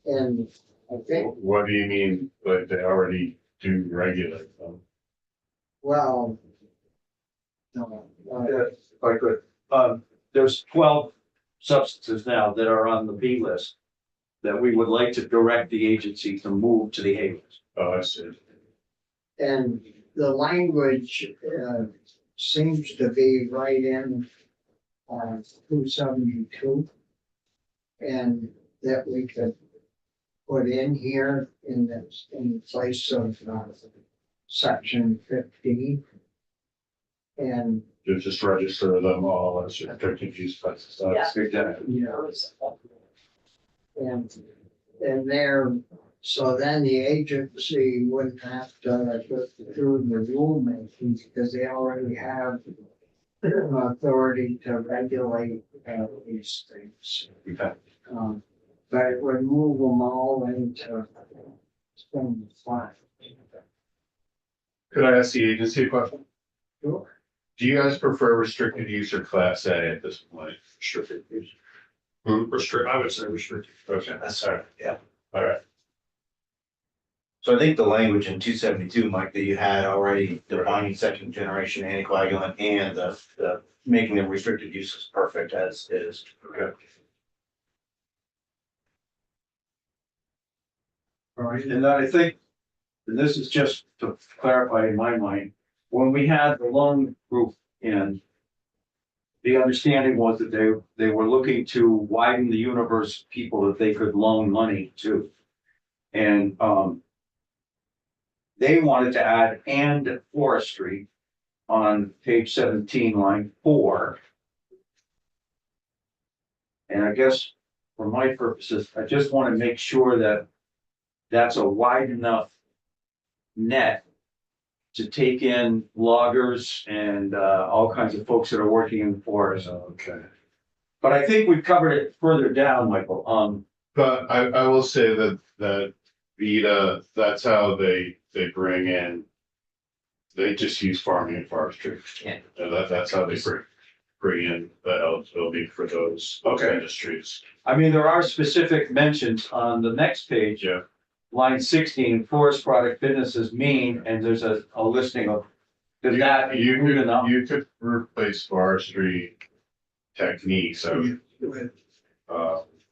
And I think, What do you mean, like they already do regulate them? well, no, if I could, there's 12 substances now that are on the B list that we would like to direct the agency to move to the A list. Oh, I see. and the language seems to be right in 272. And that we could put in here in place of section 15. And You just register them all as restricted use pesticides. and they're So then the agency wouldn't have to go through the rulemaking because they already have authority to regulate these things. Okay. But it would move them all into some flat. Could I ask the agency a question? Sure. Do you guys prefer restricted use or class A at this point? Restricted use. Hmm? I would say restricted. Okay, That's all right, yeah. all right. So I think the language in 272, Mike, that you had already defining second generation anticoagulant and the making them restricted use is perfect as is. Okay. All right. And then I think, and this is just to clarify in my mind, when we had the loan group in, the understanding was that they were looking to widen the universe of people that they could loan money to. And, they wanted to add and forestry on page 17, line 4. And I guess for my purposes, I just want to make sure that that's a wide enough net to take in loggers and all kinds of folks that are working in the forest. Okay. But I think we've covered it further down, Michael. But I will say that Vita, that's how they bring in. They just use farming and forestry. Yeah. And that's how they bring in the eligibility for those industries. I mean, there are specific mentions on the next page. Yeah. Line 16, forest product businesses mean, and there's a listing of. Does that include enough? You could replace forestry techniques.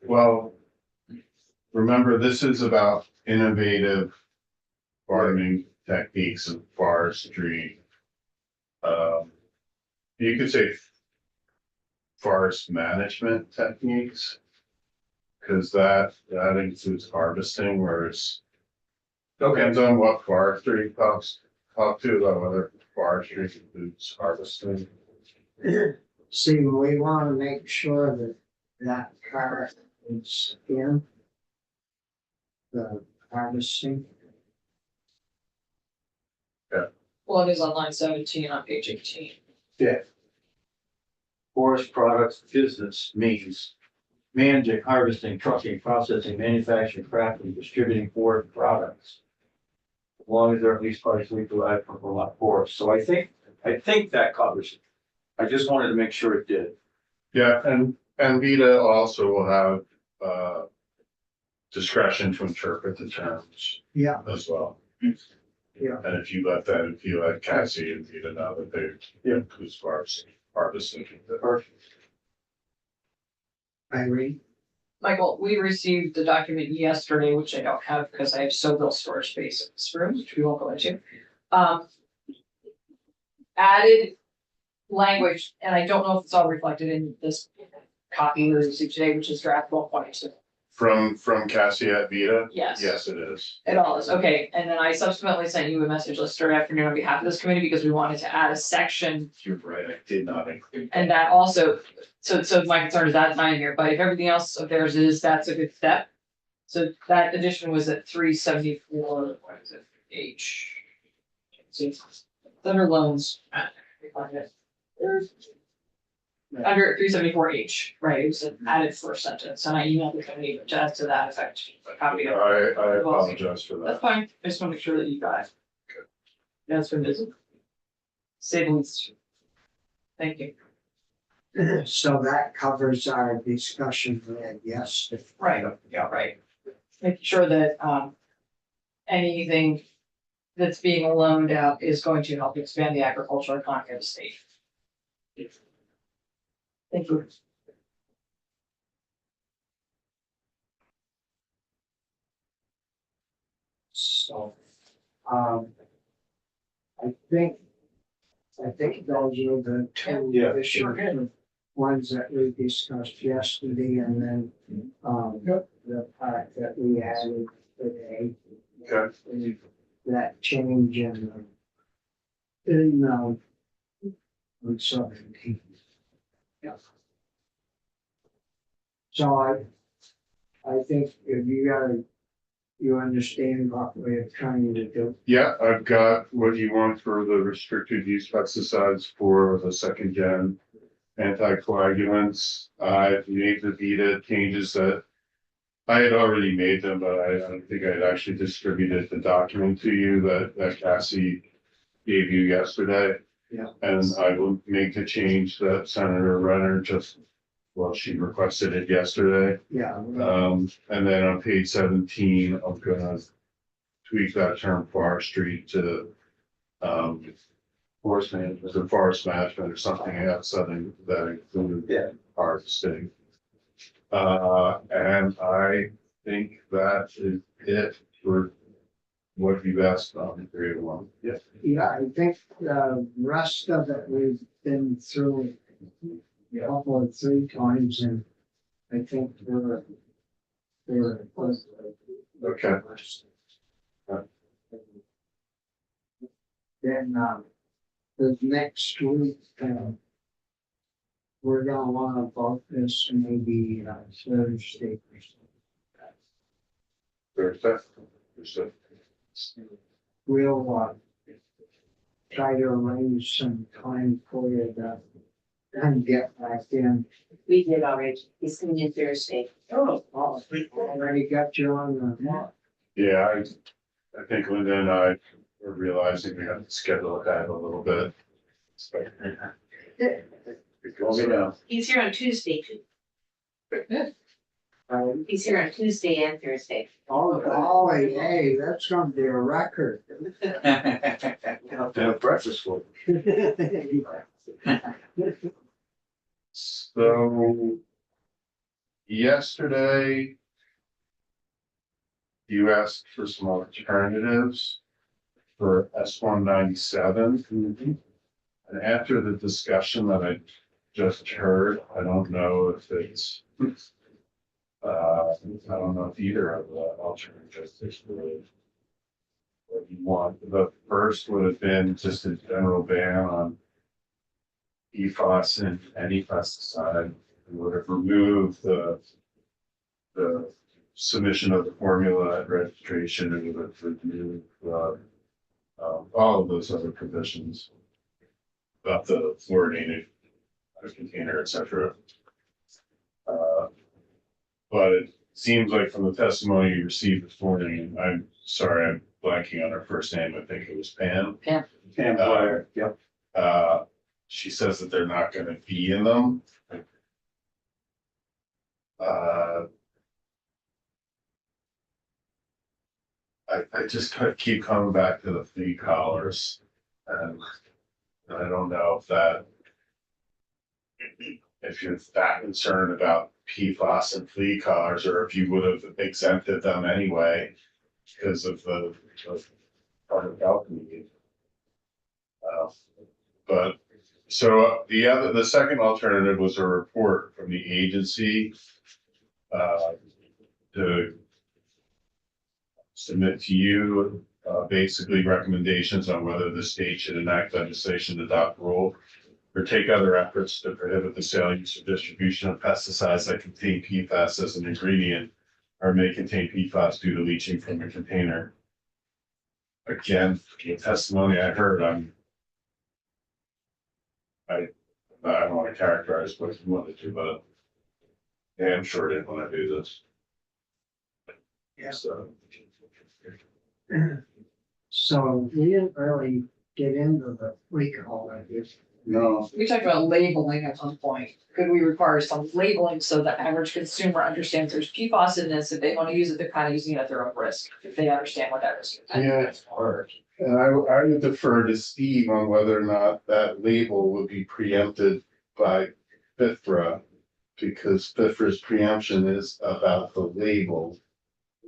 Well, remember, this is about innovative farming techniques and forestry. You could say forest management techniques, because that includes harvesting, whereas depends on what forestry talk to, whether forestry includes harvesting. See, we want to make sure that that part is in the harvesting. Well, it is on line 17 on page 18. Yeah. Forest products business means managing, harvesting, trucking, processing, manufacturing, crafting, distributing forest products. As long as they're at least partially derived from Vermont forest. So I think that covers it. I just wanted to make sure it did. Yeah, and Vita also will have discretion to interpret the terms. Yeah. As well. Yeah. And if you let Cassie and Vita know that they include harvesting. Perfect. Irene? Michael, we received the document yesterday, which I don't have because I have so little storage space in this room, which we won't go into. Added language, and I don't know if it's all reflected in this copy we received today, which is draft 1.2. From Cassie at Vita? Yes. Yes, it is. It all is, okay, and then I subsequently sent you a message yesterday afternoon on behalf of this committee because we wanted to add a section. You're right, I did not include. And that also, so my concern is that's not in here, but if everything else of theirs is, that's a good step. So that addition was at 374, what is it, H? See, it's under loans. Under 374H, right, it was an added first sentence, and I emailed the committee just to that effect, a copy of it. I apologize for That's that. fine, I just want to make sure that you got it. That's been busy. Say the least. Thank you. So that covers our discussion then, yes. Right, yeah, right. Making sure that, anything that's being loaned out is going to help expand the agricultural economy of the state. Thank you. So, I think those are the two Yeah. issues, ones that we discussed yesterday and then, the part that we added today. Okay. That change in, on 17. Yeah. So I think if you gotta you understand what we're trying to do? Yeah, I've got what you want for the restricted use pesticides for the second gen anticoagulants. I've made the Vita changes that I had already made them, but I don't think I had actually distributed the document to you that Cassie gave you yesterday. Yeah. And I will make the change that Senator Renner she requested it yesterday. Yeah. And then on page 17, I'm gonna tweak that term forestry to forest management or something else that included harvesting. And I think that is it for what you asked on 301. Yeah. Yeah, I think the rest of it we've been through a couple of 3 times, and I think we're Okay. Then, the next week, we're gonna wanna vote this maybe, Thursday or something. Thursday. We'll, try to arrange some time for you to, and get back in. We did already. He's coming in Thursday. Oh, already got you on the, Yeah, I think Linda and I are realizing we have to schedule ahead a little bit. Because, He's here on Tuesday too. He's here on Tuesday and Thursday. oh, hey, that's gonna be a record. Have to have breakfast for So yesterday, you asked for some alternatives for S-197. And after the discussion that I just heard, I don't know if it's, I don't know if either of the alternatives is really what you want. The first would have been just a general ban on PFAS in any pesticide. It would have removed the submission of the formula at registration, and it would have removed all of those other provisions about the fluorinated container, et cetera. But it seems like from the testimony you received this morning, I'm sorry, I'm blanking on her first name. I think it was Pam. Pam. Pam Dwyer, yep. She says that they're not gonna be in them. I just keep coming back to the flea collars. And I don't know if you're that concerned about PFAS and flea collars, or if you would have exempted them anyway because of the public health need. But so the second alternative was a report from the agency to submit to you basically recommendations on whether the state should enact legislation to adopt rule or take other efforts to prohibit the sale, use, or distribution of pesticides that contain PFAS as an ingredient or may contain PFAS due to leaching from a container. Again, the testimony I heard, I don't want to characterize what you wanted to, but yeah, I'm sure didn't want to do this. Yeah. So. So we didn't really get into the recall, I guess. No. We talked about labeling at one point. Could we require some labeling so the average consumer understands there's PFAS in this? If they want to use it, they're kind of using it at their own risk. If they understand what that risk is. I think Yeah. that's hard. And I would defer to Steve on whether or not that label would be preempted by FIFRA. Because FIFRA's preemption is about the label,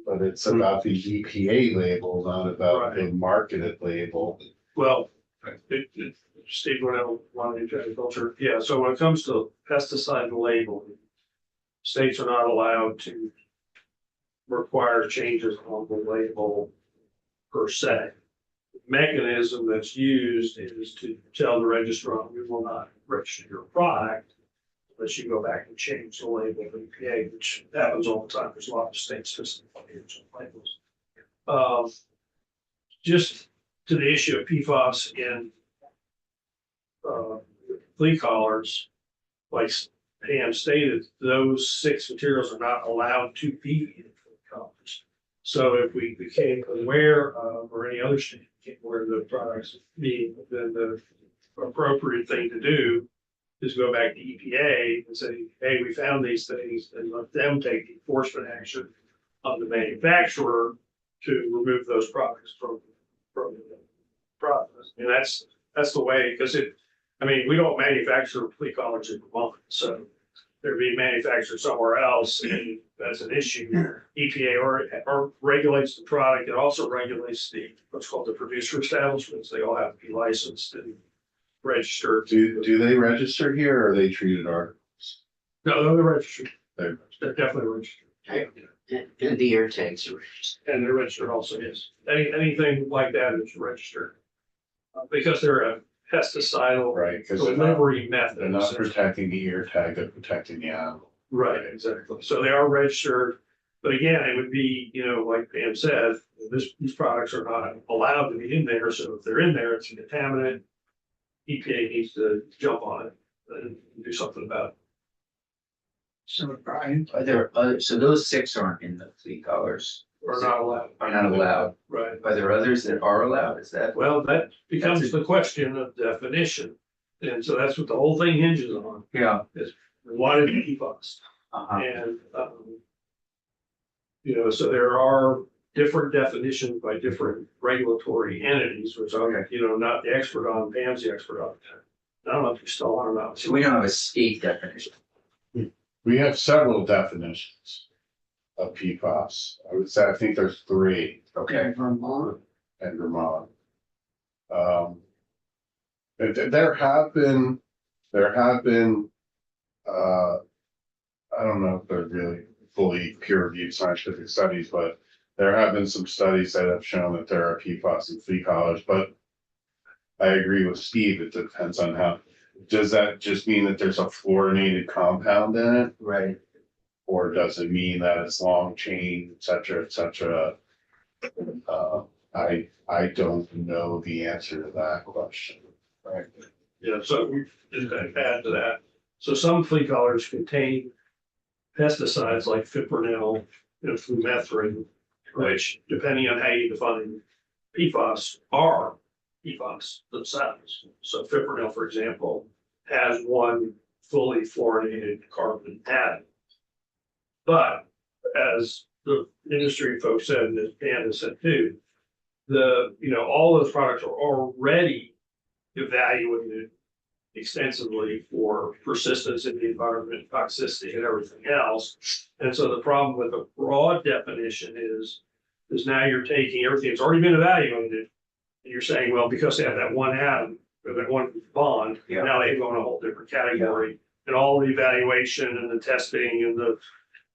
but it's about the EPA label, not about the marketed label. Well, Steve Cornell, Wyoming Agriculture, yeah, so when it comes to pesticide labeling, states are not allowed to require changes on the label per se. The mechanism that's used is to tell the registrar, we will not register your product unless you go back and change the label of EPA, which happens all the time. There's a lot of state systems on labels. Just to the issue of PFAS in flea collars, like Pam stated, those 6 materials are not allowed to be in flea collars. So if we became aware of, or any other state became aware of the products being, then the appropriate thing to do is go back to EPA and say, hey, we found these things, and let them take the enforcement action of the manufacturer to remove those products from the process. And that's the way, because we don't manufacture flea collars in Vermont, so they're being manufactured somewhere else, and that's an issue. EPA or regulates the product. It also regulates what's called the producer establishments. They all have to be licensed and registered. Do they register here or are they treated articles? No, they're registered. They're They're definitely registered. And the air tags are registered. And they're registered also, yes. Anything like that is registered. Because they're a pesticidal right, because delivery method. they're not protecting the ear tag, they're protecting the animal. Right, exactly. So they are registered, but again, it would be, like Pam said, these products are not allowed to be in there. So if they're in there, it's a contaminant. EPA needs to jump on it and do something about it. So Brian, Are there other, so those 6 aren't in the flea collars? Are not allowed. Are not allowed. Right. Are there others that are allowed? Is that? Well, that becomes the question of definition. And so that's what the whole thing hinges on, Yeah. is what is PFAS? Uh-huh. And, so there are different definitions by different regulatory entities, which I'm, not the expert on. Pam's the expert on. I don't know if you still want or not. So we don't have a state definition. We have several definitions of PFAS. I would say, I think there's 3 Okay. Vermont, in Vermont. There have been, I don't know if they're really fully peer-reviewed scientific studies, but there have been some studies that have shown that there are PFAS in flea collars, but I agree with Steve, it depends on how, does that just mean that there's a fluorinated compound in it? Right. Or does it mean that it's long chain, et cetera, et cetera? I don't know the answer to that question. Right. Yeah, so we just add to that. So some flea collars contain pesticides like fipronil and flumethrin, which depending on how you define PFAS are PFAS themselves. So fipronil, for example, has one fully fluorinated carbon atom. But as the industry folks said, and as Dan has said too, all those products are already evaluated extensively for persistence in the environment, toxicity, and everything else. And so the problem with a broad definition is now you're taking everything that's already been evaluated, and you're saying, well, because they have that one atom or that one bond, now they go in a whole different category, and all the evaluation and the testing and the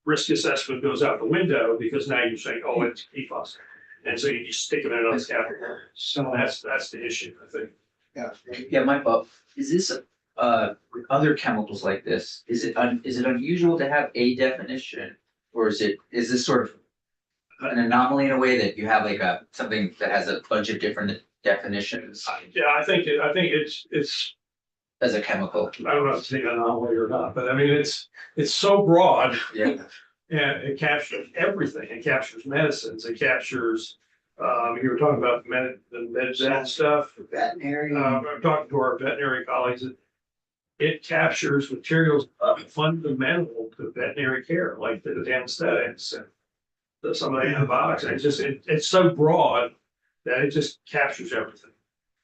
risk assessment goes out the window because now you're saying, oh, it's PFAS. And so you just stick them in another category. So that's the issue, I think. Yeah, Michael, is this, with other chemicals like this, is it unusual to have a definition? Or is this sort of an anomaly in a way that you have like something that has a bunch of different definitions? Yeah, I think it's as a chemical. I don't know if it's an anomaly or not, but I mean, it's so broad. Yeah. And it captures everything. It captures medicines. It captures, you were talking about the med stuff. veterinary. I'm talking to our veterinary colleagues. It captures materials fundamental to veterinary care, like the anesthetics and some of the antibiotics. It's so broad that it just captures everything.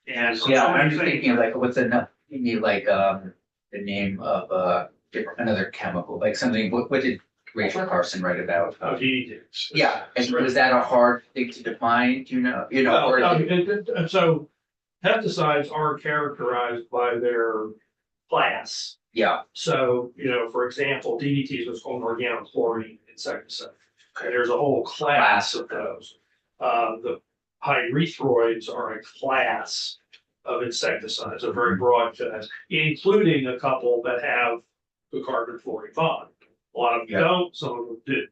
And Yeah, I'm just thinking of like what's the name of another chemical, like something, what did Rachel Carson write about? DDTs. Yeah, and was that a hard thing to define, do you know? Or Well, and so pesticides are characterized by their class. yeah, So, for example, DDT is what's called an organochlorine insecticide. And there's a whole class of those. The pyrethroids are a class of insecticides, a very broad class, including a couple that have the carbon fluorine bond. A lot of them don't, some of them do.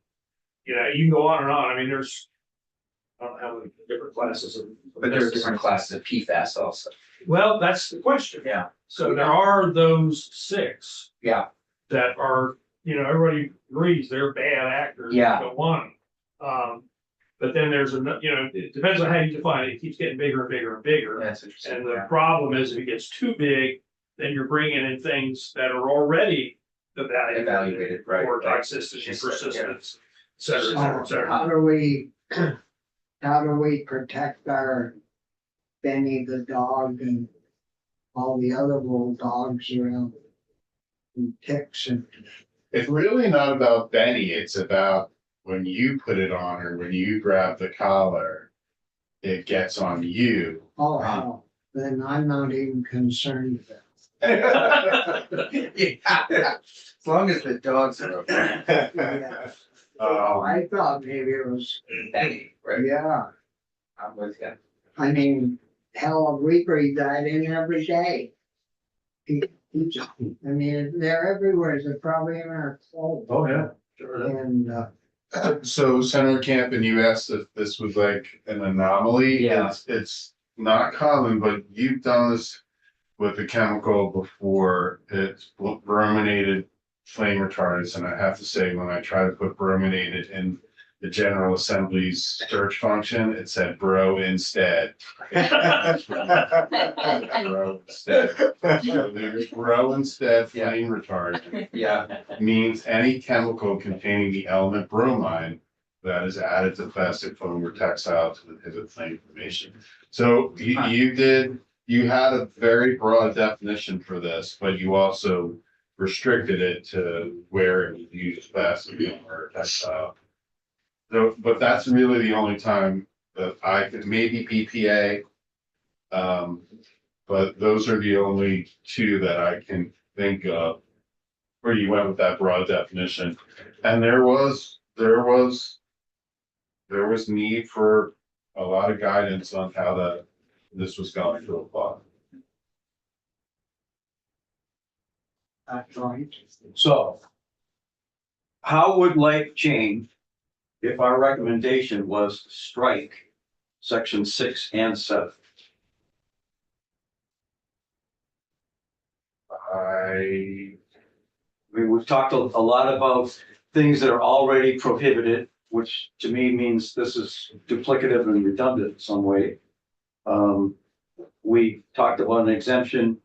You can go on and on. I mean, there's I don't know how many different classes of. But there are different classes of PFAS also. Well, that's the question. Yeah. So there are those 6 Yeah. that are, everybody agrees they're bad actors. We Yeah. don't want them. But then there's it depends on how you define it. It keeps getting bigger and bigger and bigger. That's interesting. And the problem is if it gets too big, then you're bringing in things that are already evaluated right. for toxicity, persistence, et cetera, et So cetera, et cetera. how do we protect our Benny the dog and all the other little dogs around? And ticks and, It's really not about Benny, it's about when you put it on her, when you grab the collar, it gets on you. oh, hell, then I'm not even concerned about Yeah. As long as the dogs are okay. it. Yeah. I thought maybe it was, Benny, right? yeah, I'm with you. I mean, hell, we breathe that in every day. I mean, they're everywhere, they're probably in our clothes. Oh, yeah. And, So Senator Camp, and you asked if this was like an anomaly. Yeah. It's not common, but you've done this with the chemical before. It's brominated flame retardants, and I have to say, when I try to put brominated in the General Assembly's search function, it said bro instead. Bro instead. So there's bro instead flame retardant Yeah. means any chemical containing the element bromine that is added to plastic foam or textile to inhibit flame formation. So you had a very broad definition for this, but you also restricted it to where it was used plastic foam or textile. So, but that's really the only time that I could, maybe PPA. But those are the only 2 that I can think of where you went with that broad definition. And there was need for a lot of guidance on how this was going to apply. that's right. So how would life change if our recommendation was to strike section 6 and 7? I mean, we've talked a lot about things that are already prohibited, which to me means this is duplicative and redundant in some way. We talked about an exemption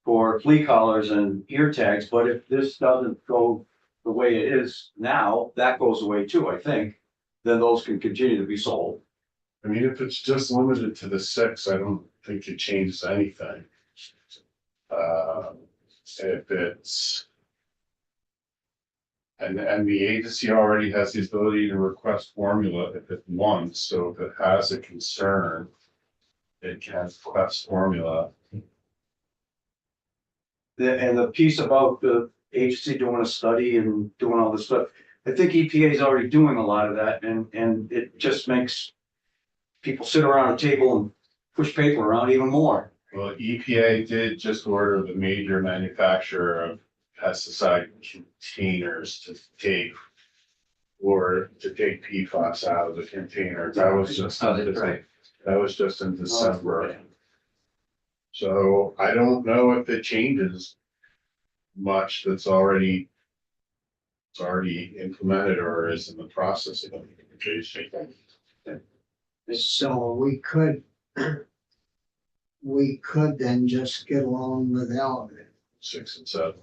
for flea collars and ear tags, but if this doesn't go the way it is now, that goes away too, I think. Then those can continue to be sold. I mean, if it's just limited to the 6, I don't think it changes anything. If it's. And the agency already has the ability to request formula if it wants, so if it has a concern, it can request formula. And the piece about the agency doing a study and doing all this stuff, I think EPA is already doing a lot of that, and it just makes people sit around a table and push paper around even more. Well, EPA did just order the major manufacturer of pesticide containers to take PFAS out of the container. That was just. Oh, that's right. That was just in December. So I don't know if it changes much that's already. It's already implemented or is in the process of implementation. So we could then just get along without it. 6 and 7.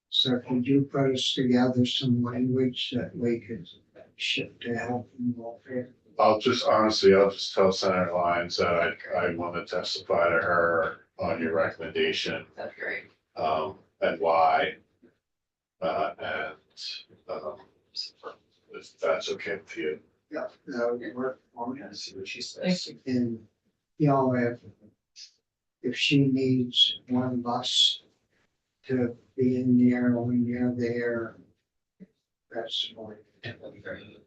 So could you put us together some language that we could ship to health and welfare? I'll just tell Senator Lyons that I want to testify to her on your recommendation. That's great. And why. If that's okay with you. Yeah, that would work for me. See what she says. And, if she needs one of us to be in there when you're there, that's fine. That'd be very good.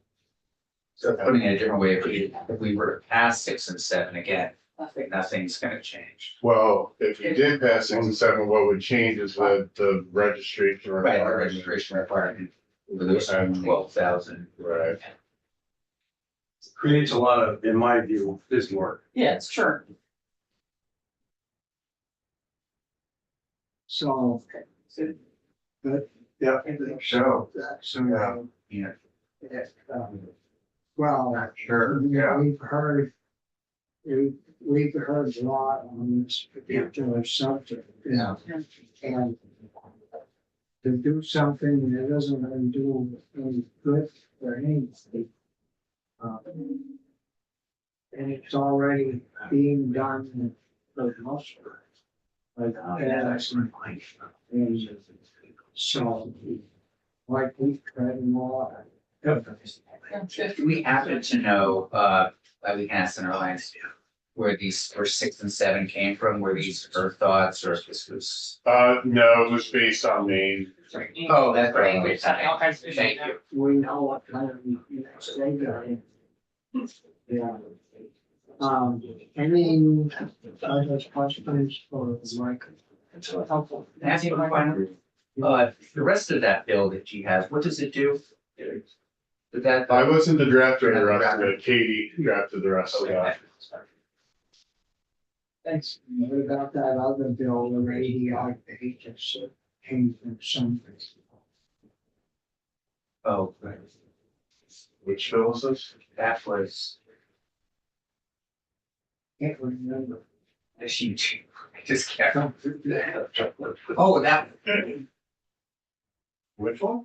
So putting it a different way, if we were to pass 6 and 7 again, nothing's gonna change. Well, if you did pass 6 and 7, what would change is the registration. Right, the requirement. registration requirement, with those 12,000. Right. creates a lot of, in my view, busy work. Yeah, it's true. So. But, Yeah. so, Yeah. well. Sure, yeah. We've heard a lot on this particular subject. Yeah. And to do something that doesn't really do any good for anything. And it's already being done for the most part. Like, that's my life. And so, like we could more. Do we happen to know, like we can ask in our lines, where 6 and 7 came from? Were these her thoughts, or if this was? No, it was based on Maine. Oh, that's right. All kinds of Thank you. We know what kind of units they got in. Yeah. Any other questions for Michael? It's really helpful. Can I ask you one final? The rest of that bill that she has, what does it do? Did that? I wasn't the drafter of the rest of it. Katie drafted the rest of that. Thanks. What about that other bill, the 80-odd pages that came from something? Oh, right. Which bill is this? That was, Can't remember. I just can't. Oh, that, Which one?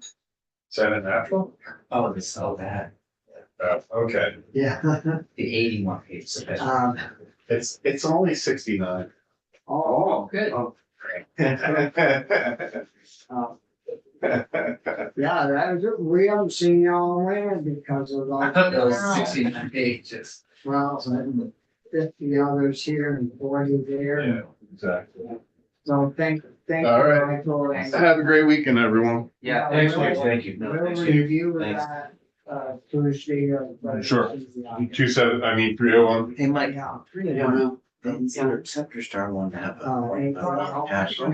Senate Natural? oh, this, oh, that, Okay, Yeah. the 81 pages of it. it's only 69. Oh, Good. yeah, that was, we haven't seen y'all around because of I thought that was all. 69 pages. Well, and 50 others here and 40 there. Yeah, exactly. So thank you, All right. Michael. and- Have a great weekend, everyone. Yeah, Thanks, thank you. Thank you. We'll Steve, review thanks. that, Tuesday or. Sure. Thursday. 301. Hey, Mike, Yeah. you know, the Interceptor Star one to have Oh, a any- attachment.